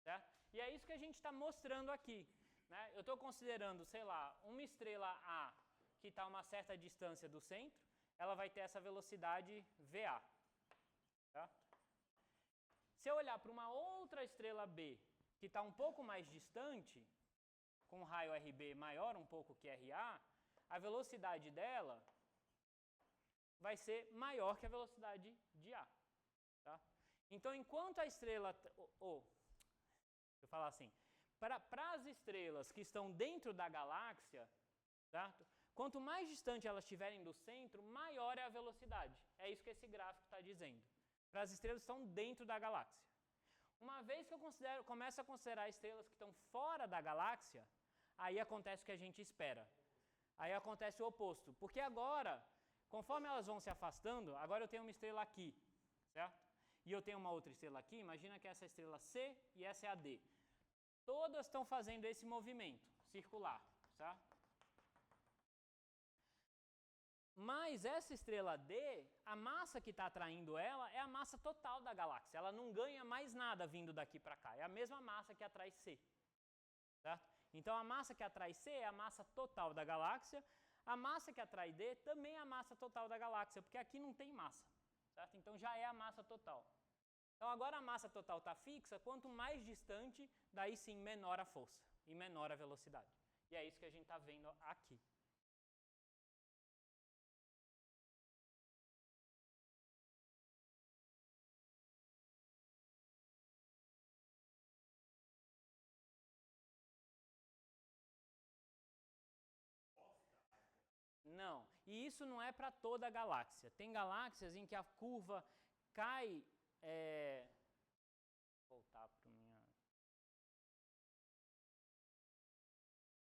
Speaker 1: certo? E é isso que a gente está mostrando aqui, né? Eu estou considerando, sei lá, uma estrela A que está a uma certa distância do centro, ela vai ter essa velocidade VA, tá? Se eu olhar para uma outra estrela B que está um pouco mais distante, com raio RB maior um pouco que RA, a velocidade dela vai ser maior que a velocidade de A. Tá? Então, enquanto a estrela... deixa eu falar assim. Para as estrelas que estão dentro da galáxia, certo? Quanto mais distante elas estiverem do centro, maior é a velocidade. É isso que esse gráfico está dizendo. Para as estrelas que estão dentro da galáxia. Uma vez que eu começo a considerar estrelas que estão fora da galáxia, aí acontece o que a gente espera. Aí acontece o oposto. Porque agora, conforme elas vão se afastando, agora eu tenho uma estrela aqui, certo? E eu tenho uma outra estrela aqui, imagina que essa é a estrela C e essa é a D. Todas estão fazendo esse movimento circular, certo? Mas essa estrela D, a massa que está atraindo ela é a massa total da galáxia. Ela não ganha mais nada vindo daqui para cá. É a mesma massa que atrai C. Certo? Então a massa que atrai C é a massa total da galáxia. A massa que atrai D também é a massa total da galáxia, porque aqui não tem massa. Certo? Então já é a massa total. Então agora a massa total está fixa, quanto mais distante, daí sim menor a força e menor a velocidade. E é isso que a gente está vendo aqui. E isso não é para toda a galáxia. Tem galáxias em que a curva cai... Vou voltar para minha...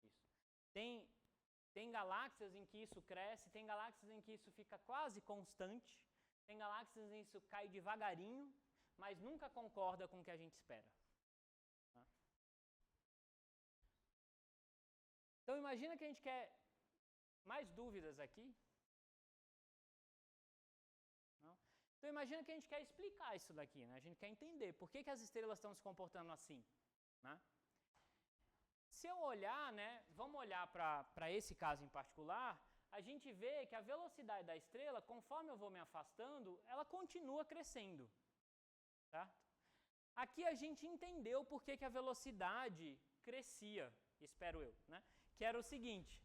Speaker 1: Isso. Tem galáxias em que isso cresce, tem galáxias em que isso fica quase constante, tem galáxias em que isso cai devagarinho, mas nunca concorda com o que a gente espera. Tá? Então imagina que a gente quer mais dúvidas aqui. Não? Então imagina que a gente quer explicar isso daqui, né? A gente quer entender por que as estrelas estão se comportando assim. Né? Se eu olhar, né, vamos olhar para esse caso em particular, a gente vê que a velocidade da estrela, conforme eu vou me afastando, ela continua crescendo. Tá? Aqui a gente entendeu por que a velocidade crescia, espero eu, né? Que era o seguinte,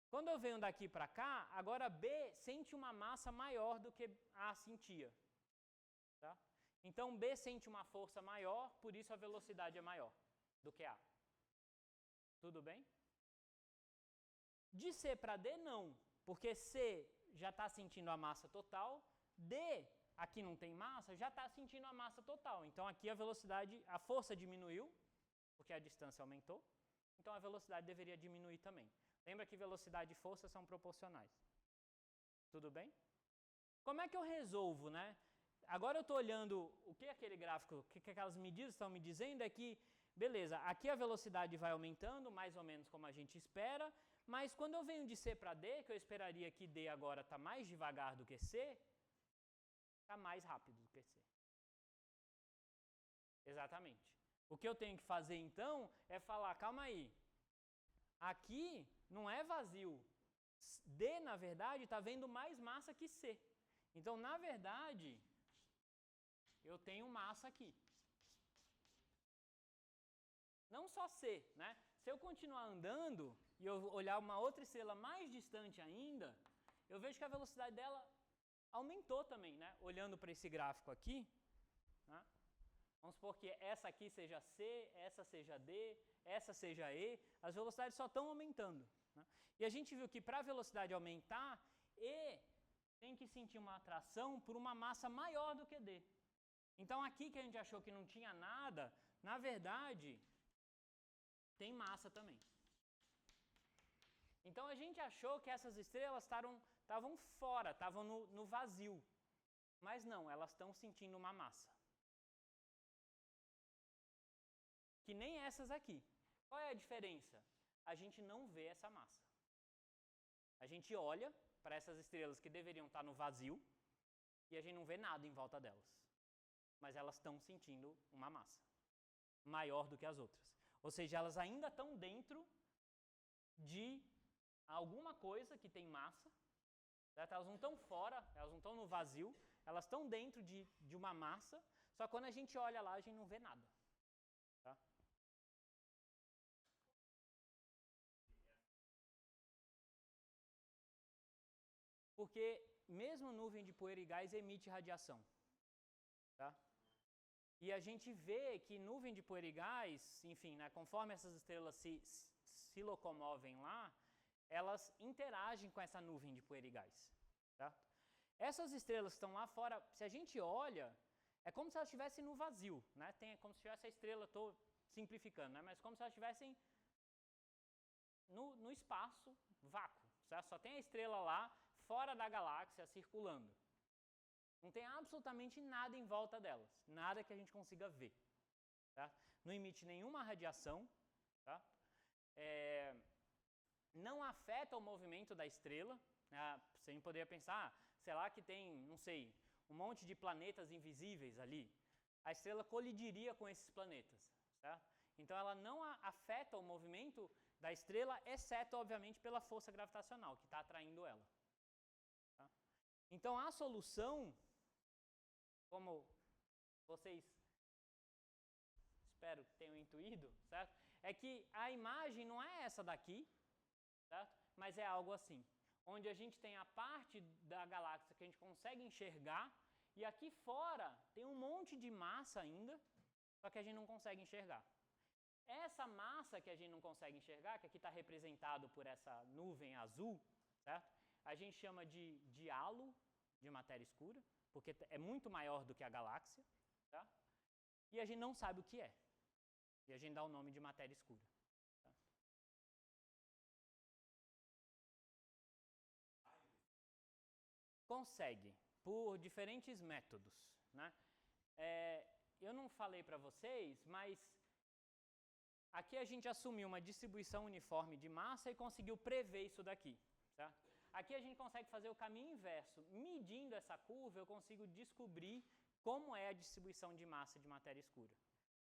Speaker 1: quando eu venho daqui para cá, agora B sente uma massa maior do que A sentia. Tá? Então B sente uma força maior, por isso a velocidade é maior do que A. Tudo bem? De C para D, não, porque C já está sentindo a massa total, D, aqui não tem massa, já está sentindo a massa total. Então aqui a velocidade, a força diminuiu, porque a distância aumentou, então a velocidade deveria diminuir também. Lembra que velocidade e força são proporcionais. Tudo bem? Como é que eu resolvo, né? Agora eu estou olhando o que aquele gráfico, o que aquelas medidas estão me dizendo é que, beleza, aqui a velocidade vai aumentando, mais ou menos como a gente espera, mas quando eu venho de C para D, que eu esperaria que D agora está mais devagar do que C, está mais rápido do que C. Exatamente. O que eu tenho que fazer então é falar, calma aí, aqui não é vazio. D, na verdade, está vendo mais massa que C. Então, na verdade, eu tenho massa aqui. Não só C, né? Se eu continuar andando e eu olhar uma outra estrela mais distante ainda, eu vejo que a velocidade dela aumentou também, né? Olhando para esse gráfico aqui, né? Vamos supor que essa aqui seja C, essa seja D, essa seja E, as velocidades só estão aumentando. Né? E a gente viu que para a velocidade aumentar, E tem que sentir uma atração por uma massa maior do que D. Então aqui que a gente achou que não tinha nada, na verdade, tem massa também. Então a gente achou que essas estrelas estavam fora, estavam no vazio. Mas não, elas estão sentindo uma massa. Que nem essas aqui. Qual é a diferença? A gente não vê essa massa. A gente olha para essas estrelas que deveriam estar no vazio e a gente não vê nada em volta delas. Mas elas estão sentindo uma massa maior do que as outras. Ou seja, elas ainda estão dentro de alguma coisa que tem massa. Certo? Elas não estão fora, elas não estão no vazio, elas estão dentro de uma massa, só que quando a gente olha lá, a gente não vê nada. Tá? Porque mesmo nuvem de poeira e gás emite radiação. Tá? E a gente vê que nuvem de poeira e gás, enfim, né, conforme essas estrelas se locomovem lá, elas interagem com essa nuvem de poeira e gás. Tá? Essas estrelas que estão lá fora, se a gente olha, é como se elas estivessem no vazio. Né? É como se tivesse a estrela, estou simplificando, né? Mas como se elas estivessem no espaço, vácuo. Certo? Só tem a estrela lá, fora da galáxia, circulando. Não tem absolutamente nada em volta delas, nada que a gente consiga ver. Tá? Não emite nenhuma radiação, tá? Não afeta o movimento da estrela. Você poderia pensar, sei lá que tem, não sei, um monte de planetas invisíveis ali. A estrela colidiria com esses planetas. Certo? Então ela não afeta o movimento da estrela, exceto, obviamente, pela força gravitacional que está atraindo ela. Tá? Então a solução, como vocês espero que tenham intuído, certo? É que a imagem não é essa daqui, certo? Mas é algo assim, onde a gente tem a parte da galáxia que a gente consegue enxergar e aqui fora tem um monte de massa ainda, só que a gente não consegue enxergar. Essa massa que a gente não consegue enxergar, que aqui está representado por essa nuvem azul, certo? a gente chama de halo de matéria escura, porque é muito maior do que a galáxia, tá? E a gente não sabe o que é. E a gente dá o nome de matéria escura. Tá? Consegue, por diferentes métodos, né? Eu não falei para vocês, mas aqui a gente assumiu uma distribuição uniforme de massa e conseguiu prever isso daqui. Tá? Aqui a gente consegue fazer o caminho inverso. Medindo essa curva, eu consigo descobrir como é a distribuição de massa de matéria escura.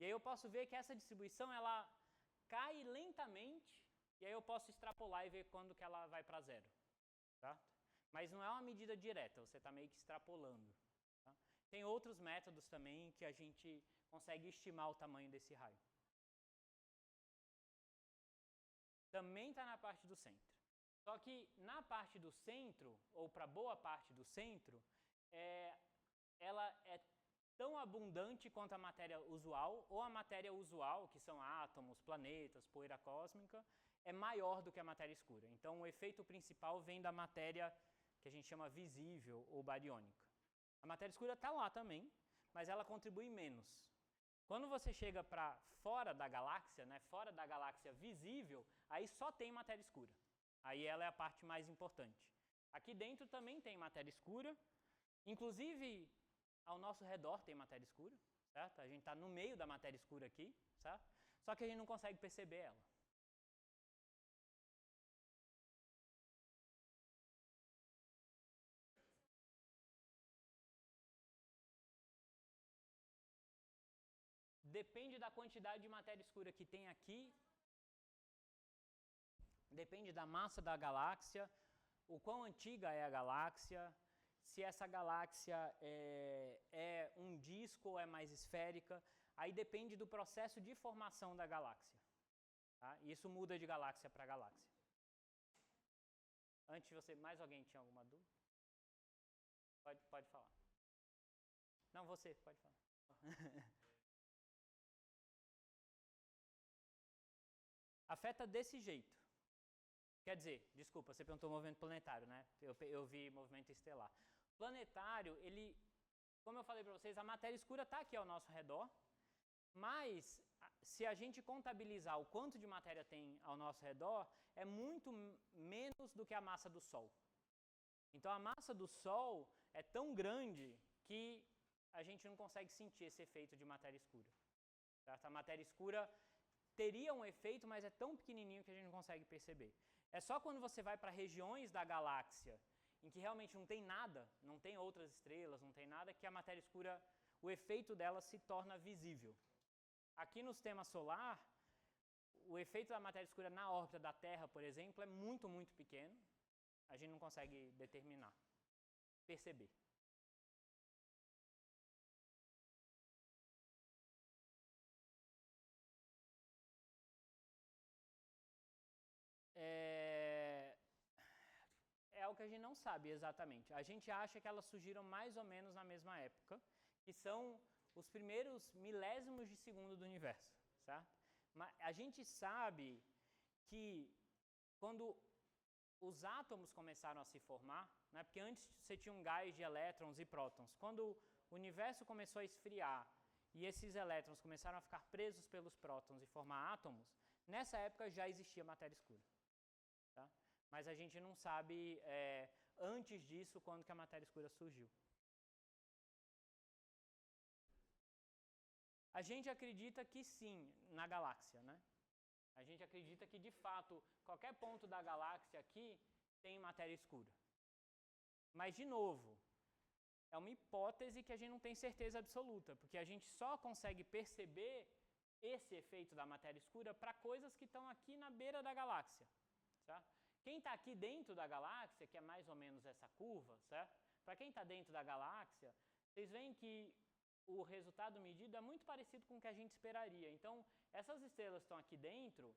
Speaker 1: E aí eu posso ver que essa distribuição ela cai lentamente, e aí eu posso extrapolar e ver quando que ela vai para zero. Tá? Mas não é uma medida direta, você está meio que extrapolando. Tá? Tem outros métodos também que a gente consegue estimar o tamanho desse raio. Também está na parte do centro. Só que na parte do centro, ou para boa parte do centro, ela é tão abundante quanto a matéria usual, ou a matéria usual, que são átomos, planetas, poeira cósmica, é maior do que a matéria escura. Então o efeito principal vem da matéria que a gente chama visível ou bariônica. A matéria escura está lá também, mas ela contribui menos. Quando você chega para fora da galáxia, né, fora da galáxia visível, aí só tem matéria escura. Aí ela é a parte mais importante. Aqui dentro também tem matéria escura, inclusive ao nosso redor tem matéria escura, certo? A gente está no meio da matéria escura aqui, certo? Só que a gente não consegue perceber ela. Depende da quantidade de matéria escura que tem aqui, depende da massa da galáxia, o quão antiga é a galáxia, se essa galáxia é um disco ou é mais esférica, aí depende do processo de formação da galáxia. Tá? Isso muda de galáxia para galáxia. Antes de você, mais alguém tinha alguma dúvida? Pode falar. Não, você, pode falar. Afeta desse jeito. Quer dizer, desculpa, você perguntou movimento planetário, né? Eu vi movimento estelar. Planetário, ele, como eu falei para vocês, a matéria escura está aqui ao nosso redor, mas se a gente contabilizar o quanto de matéria tem ao nosso redor, é muito menos do que a massa do Sol. Então a massa do Sol é tão grande que a gente não consegue sentir esse efeito de matéria escura. Certo? A matéria escura teria um efeito, mas é tão pequenininho que a gente não consegue perceber. É só quando você vai para regiões da galáxia em que realmente não tem nada, não tem outras estrelas, não tem nada, que a matéria escura, o efeito dela se torna visível. Aqui no sistema solar, o efeito da matéria escura na órbita da Terra, por exemplo, é muito, muito pequeno. A gente não consegue determinar, perceber. É algo que a gente não sabe exatamente. A gente acha que elas surgiram mais ou menos na mesma época, que são os primeiros milésimos de segundo do universo, certo? Mas a gente sabe que quando os átomos começaram a se formar, né, porque antes você tinha um gás de elétrons e prótons. Quando o universo começou a esfriar e esses elétrons começaram a ficar presos pelos prótons e formar átomos, nessa época já existia matéria escura. Tá? Mas a gente não sabe antes disso quando que a matéria escura surgiu. A gente acredita que sim, na galáxia, né? A gente acredita que, de fato, qualquer ponto da galáxia aqui tem matéria escura. Mas, de novo, é uma hipótese que a gente não tem certeza absoluta, porque a gente só consegue perceber esse efeito da matéria escura para coisas que estão aqui na beira da galáxia. Certo? Quem está aqui dentro da galáxia, que é mais ou menos essa curva, certo? Para quem está dentro da galáxia, vocês veem que o resultado medido é muito parecido com o que a gente esperaria. Então, essas estrelas que estão aqui dentro,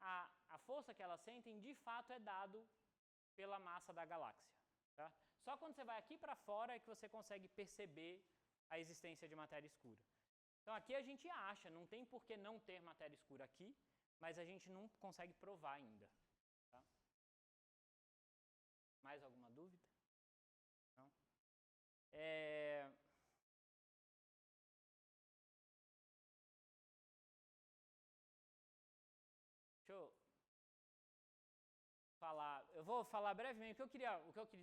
Speaker 1: a força que elas sentem, de fato, é dado pela massa da galáxia. Tá? Só quando você vai aqui para fora é que você consegue perceber a existência de matéria escura. Então, aqui a gente acha, não tem por que não ter matéria escura aqui, mas a gente não consegue provar ainda. Tá? Mais alguma dúvida? Não? Deixa eu falar. Eu vou falar brevemente.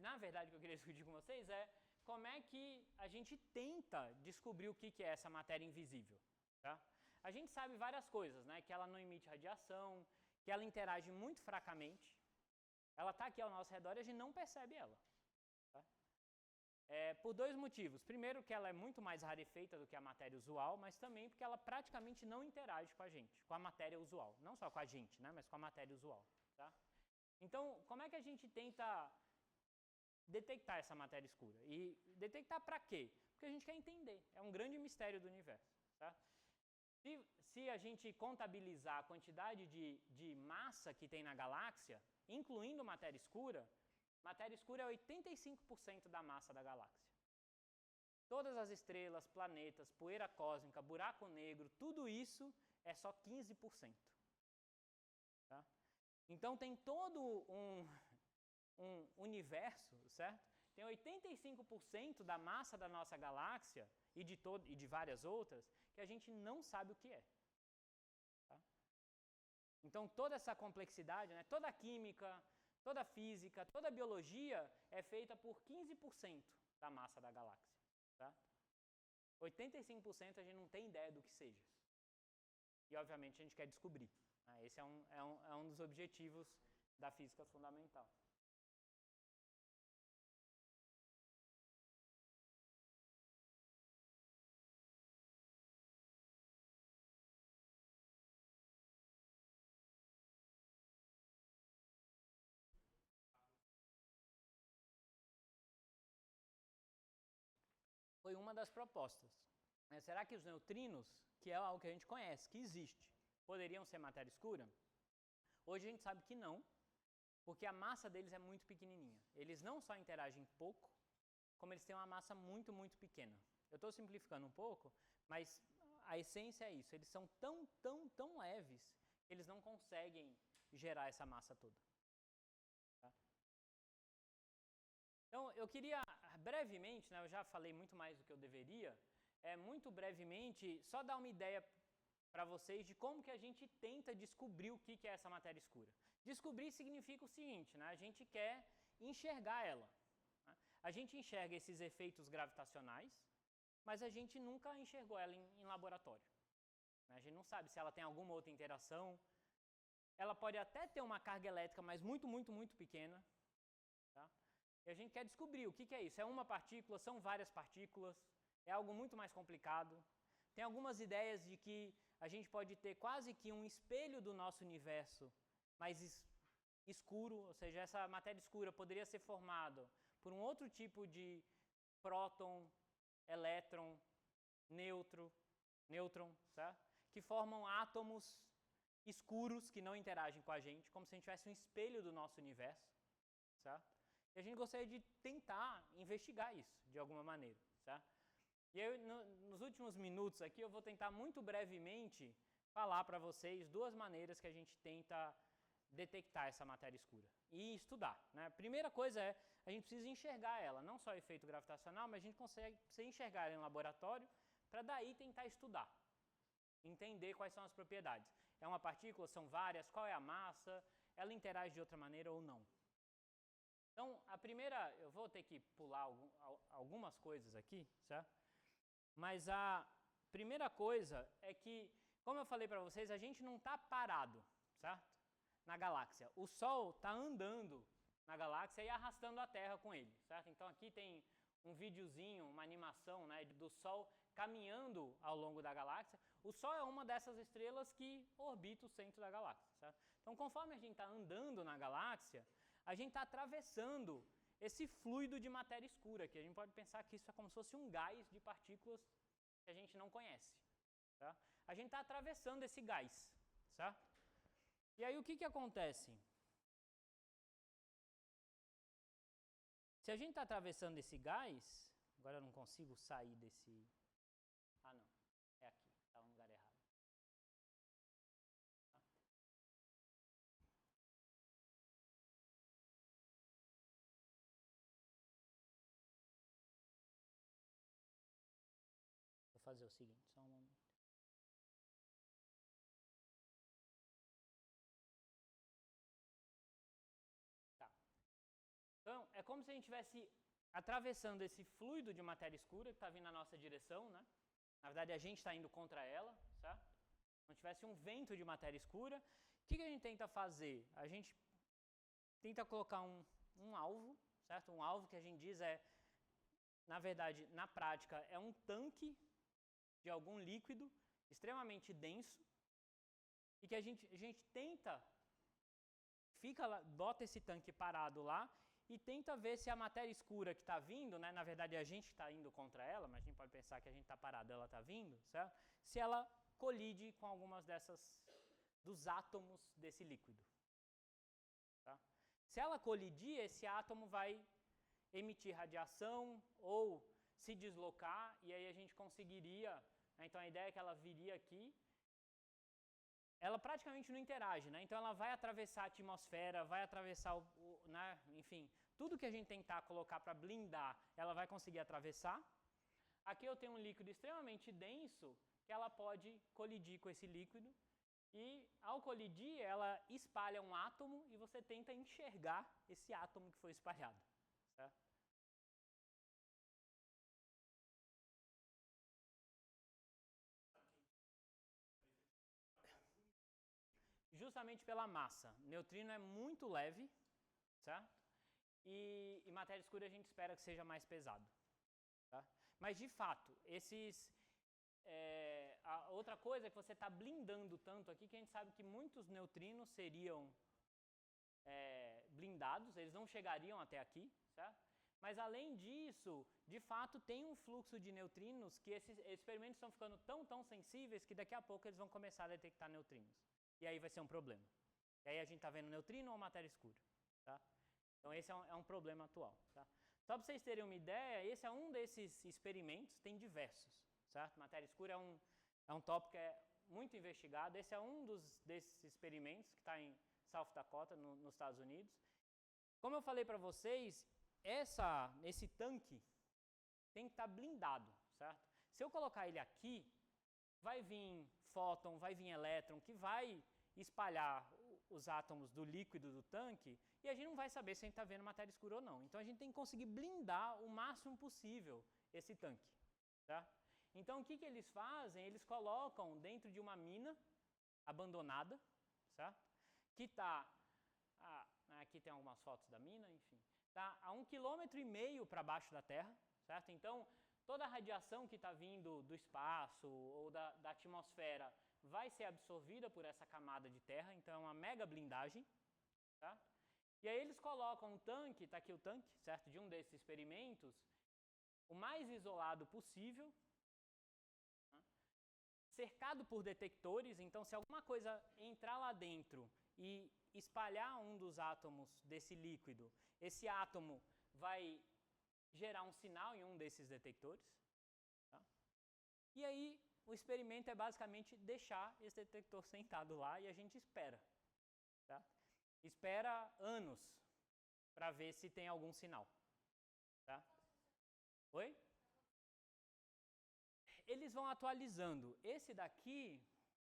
Speaker 1: Na verdade, o que eu queria discutir com vocês é como é que a gente tenta descobrir o que é essa matéria invisível. Tá? A gente sabe várias coisas, né? Que ela não emite radiação, que ela interage muito fracamente. Ela está aqui ao nosso redor e a gente não percebe ela. Tá? Por dois motivos. Primeiro, que ela é muito mais rarefeita do que a matéria usual, mas também porque ela praticamente não interage com a gente, com a matéria usual. Não só com a gente, né? Mas com a matéria usual. Tá? Então, como é que a gente tenta detectar essa matéria escura? E detectar para quê? Porque a gente quer entender. É um grande mistério do universo. Tá? Se a gente contabilizar a quantidade de massa que tem na galáxia, incluindo matéria escura é 85% da massa da galáxia. Todas as estrelas, planetas, poeira cósmica, buraco negro, tudo isso é só 15%. Tá? Então tem todo um universo, certo? Tem 85% da massa da nossa galáxia e de várias outras que a gente não sabe o que é. Tá? Então toda essa complexidade, né, toda a química, toda a física, toda a biologia é feita por 15% da massa da galáxia. Tá? 85% a gente não tem ideia do que seja. E obviamente a gente quer descobrir. Né? Esse é um dos objetivos da física fundamental. Foi uma das propostas. Será que os neutrinos, que é algo que a gente conhece, que existe, poderiam ser matéria escura? Hoje a gente sabe que não, porque a massa deles é muito pequenininha. Eles não só interagem pouco, como eles têm uma massa muito, muito pequena. Eu estou simplificando um pouco, mas a essência é isso. Eles são tão leves que eles não conseguem gerar essa massa toda. Tá? Então, eu queria brevemente, né, eu já falei muito mais do que eu deveria, muito brevemente, só dar uma ideia para vocês de como que a gente tenta descobrir o que é essa matéria escura. Descobrir significa o seguinte, né, a gente quer enxergar ela. Né? A gente enxerga esses efeitos gravitacionais, mas a gente nunca enxergou ela em laboratório. Né? A gente não sabe se ela tem alguma outra interação. Ela pode até ter uma carga elétrica, mas muito, muito, muito pequena. Tá? E a gente quer descobrir o que é isso. É uma partícula, são várias partículas, é algo muito mais complicado. Tem algumas ideias de que a gente pode ter quase que um espelho do nosso universo, mas escuro, ou seja, essa matéria escura poderia ser formada por um outro tipo de próton, elétron, nêutron, certo? Que formam átomos escuros que não interagem com a gente, como se a gente tivesse um espelho do nosso universo, certo? E a gente gostaria de tentar investigar isso de alguma maneira, certo? E aí, nos últimos minutos aqui, eu vou tentar muito brevemente falar para vocês duas maneiras que a gente tenta detectar essa matéria escura e estudar. Né? A primeira coisa é, a gente precisa enxergar ela, não só o efeito gravitacional, mas a gente precisa enxergar ela em laboratório para daí tentar estudar, entender quais são as propriedades. É uma partícula, são várias, qual é a massa, ela interage de outra maneira ou não. Então, a primeira, eu vou ter que pular algumas coisas aqui, certo? Mas a primeira coisa é que, como eu falei para vocês, a gente não está parado, certo? Na galáxia. O Sol está andando na galáxia e arrastando a Terra com ele, certo? Então aqui tem um videozinho, uma animação, né, do Sol caminhando ao longo da galáxia. O Sol é uma dessas estrelas que orbita o centro da galáxia, certo? Então, conforme a gente está andando na galáxia, a gente está atravessando esse fluido de matéria escura, que a gente pode pensar que isso é como se fosse um gás de partículas que a gente não conhece. Tá? A gente está atravessando esse gás. Certo? E aí o que acontece? Se a gente está atravessando esse gás, agora eu não consigo sair desse... Ah, não. É aqui. Está no lugar errado. fazer o seguinte, só um momento. Tá. Então, é como se a gente estivesse atravessando esse fluido de matéria escura que está vindo na nossa direção, né? Na verdade, a gente está indo contra ela, certo? Como se tivesse um vento de matéria escura. O que a gente tenta fazer? A gente tenta colocar um alvo, certo? Um alvo que a gente diz na verdade, na prática, é um tanque de algum líquido extremamente denso e que a gente tenta, bota esse tanque parado lá e tenta ver se a matéria escura que está vindo, né, na verdade a gente está indo contra ela, mas a gente pode pensar que a gente está parado, ela está vindo, certo? Se ela colide com algumas dos átomos desse líquido. Tá? Se ela colidir, esse átomo vai emitir radiação ou se deslocar e aí a gente conseguiria, né, então a ideia é que ela viria aqui, ela praticamente não interage, né? Então ela vai atravessar a atmosfera, vai atravessar né? Enfim, tudo que a gente tentar colocar para blindar, ela vai conseguir atravessar. Aqui eu tenho um líquido extremamente denso que ela pode colidir com esse líquido e ao colidir ela espalha um átomo e você tenta enxergar esse átomo que foi espalhado, certo? Justamente pela massa. Neutrino é muito leve, certo? E matéria escura a gente espera que seja mais pesado. Tá? Mas, de fato, a outra coisa é que você está blindando tanto aqui que a gente sabe que muitos neutrinos seriam blindados, eles não chegariam até aqui, certo? Mas, além disso, de fato, tem um fluxo de neutrinos que esses experimentos estão ficando tão sensíveis que daqui a pouco eles vão começar a detectar neutrinos. E aí vai ser um problema. E aí a gente está vendo neutrino ou matéria escura. Tá? Então esse é um problema atual. Tá? Só para vocês terem uma ideia, esse é um desses experimentos, tem diversos. Certo? Matéria escura é um tópico que é muito investigado. Esse é um desses experimentos que está em South Dakota, nos Estados Unidos. Como eu falei para vocês, esse tanque tem que estar blindado. Certo? Se eu colocar ele aqui, vai vir fóton, vai vir elétron, que vai espalhar os átomos do líquido do tanque e a gente não vai saber se a gente está vendo matéria escura ou não. Então a gente tem que conseguir blindar o máximo possível esse tanque. Tá? Então o que eles fazem? Eles colocam dentro de uma mina abandonada, certo? Que está, aqui tem algumas fotos da mina, enfim, está a 1,5 km para baixo da Terra, certo? Então toda a radiação que está vindo do espaço ou da atmosfera vai ser absorvida por essa camada de terra, então é uma mega blindagem. Tá? E aí eles colocam um tanque, está aqui o tanque, certo? De um desses experimentos, o mais isolado possível, tá? Cercado por detectores, então se alguma coisa entrar lá dentro e espalhar um dos átomos desse líquido, esse átomo vai gerar um sinal em um desses detectores. Tá? E aí o experimento é basicamente deixar esse detector sentado lá e a gente espera. Tá? Espera anos para ver se tem algum sinal. Tá? Oi? Eles vão atualizando. Esse daqui,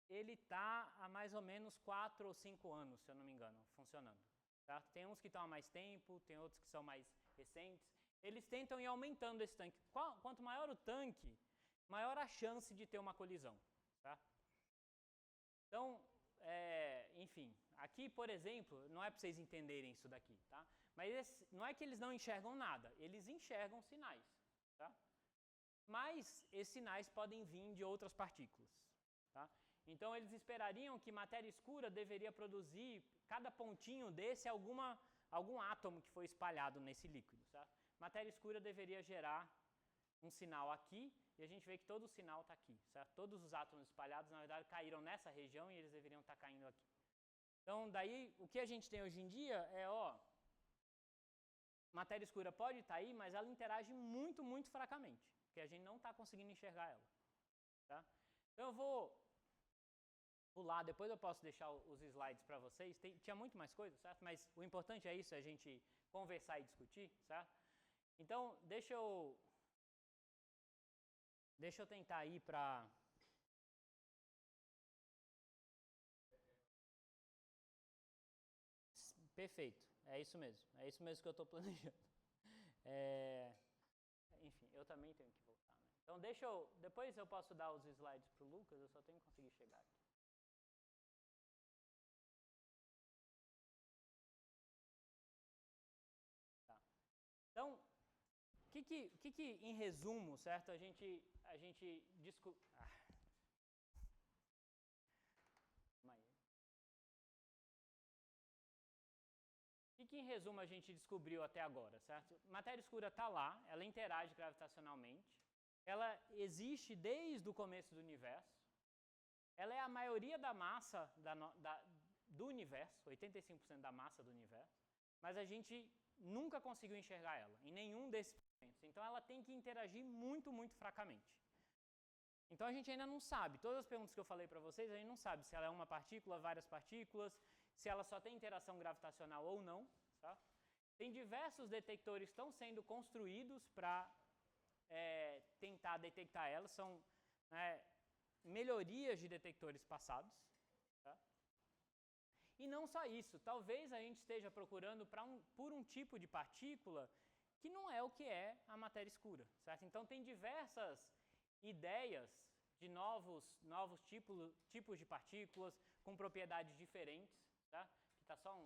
Speaker 1: ele está há mais ou menos 4 ou 5 anos, se eu não me engano, funcionando. Tá? Tem uns que estão há mais tempo, tem outros que são mais recentes. Eles tentam ir aumentando esse tanque. Quanto maior o tanque, maior a chance de ter uma colisão. Tá? Então, enfim, aqui, por exemplo, não é para vocês entenderem isso daqui, tá? Mas não é que eles não enxergam nada, eles enxergam sinais. Tá? Mas esses sinais podem vir de outras partículas. Tá? Então, eles esperariam que matéria escura deveria produzir, cada pontinho desse, algum átomo que foi espalhado nesse líquido. Tá? Matéria escura deveria gerar um sinal aqui, e a gente vê que todo o sinal está aqui. Certo? Todos os átomos espalhados, na verdade, caíram nessa região e eles deveriam estar caindo aqui. Então, daí, o que a gente tem hoje em dia matéria escura pode estar aí, mas ela interage muito fracamente, porque a gente não está conseguindo enxergar ela. Tá? Então, eu vou pular, depois eu posso deixar os slides para vocês. Tinha muito mais coisa, certo? Mas o importante é isso, a gente conversar e discutir, certo? Então, deixa eu Deixa eu tentar ir para... Perfeito, é isso mesmo que eu estou planejando. Enfim, eu também tenho que voltar, né? Então depois eu posso dar os slides para o Lucas, eu só tenho que conseguir chegar aqui. Tá. Então, o que em resumo, certo, a gente descobriu... O que em resumo a gente descobriu até agora, certo? Matéria escura está lá, ela interage gravitacionalmente, ela existe desde o começo do universo, ela é a maioria da massa do universo, 85% da massa do universo, mas a gente nunca conseguiu enxergar ela em nenhum desses momentos. Então ela tem que interagir muito, muito fracamente. Então a gente ainda não sabe, todas as perguntas que eu falei para vocês, a gente não sabe se ela é uma partícula, várias partículas, se ela só tem interação gravitacional ou não. Tá? Tem diversos detectores que estão sendo construídos para tentar detectar ela, são melhorias de detectores passados. Tá? E não só isso, talvez a gente esteja procurando por um tipo de partícula que não é o que é a matéria escura. Certo? Então tem diversas ideias de novos tipos de partículas com propriedades diferentes. Tá? Que está só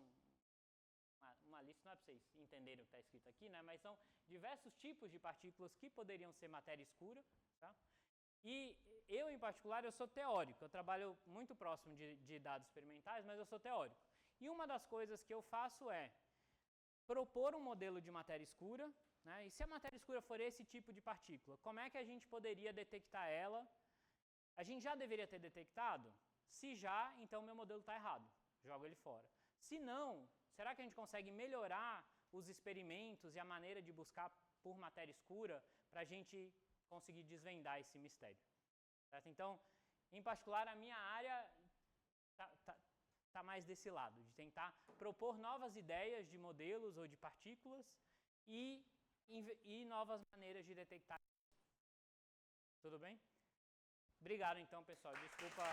Speaker 1: uma lista, não é para vocês entenderem o que está escrito aqui, né? Mas são diversos tipos de partículas que poderiam ser matéria escura. Tá? E eu, em particular, eu sou teórico. Eu trabalho muito próximo de dados experimentais, mas eu sou teórico. E uma das coisas que eu faço é propor um modelo de matéria escura, né? E se a matéria escura for esse tipo de partícula, como é que a gente poderia detectar ela? A gente já deveria ter detectado? Se já, então meu modelo está errado. Jogo ele fora. Se não, será que a gente consegue melhorar os experimentos e a maneira de buscar por matéria escura para a gente conseguir desvendar esse mistério? Certo? Então, em particular, a minha área está mais desse lado, de tentar propor novas ideias de modelos ou de partículas e novas maneiras de detectar. Tudo bem? Obrigado, então, pessoal. Desculpa.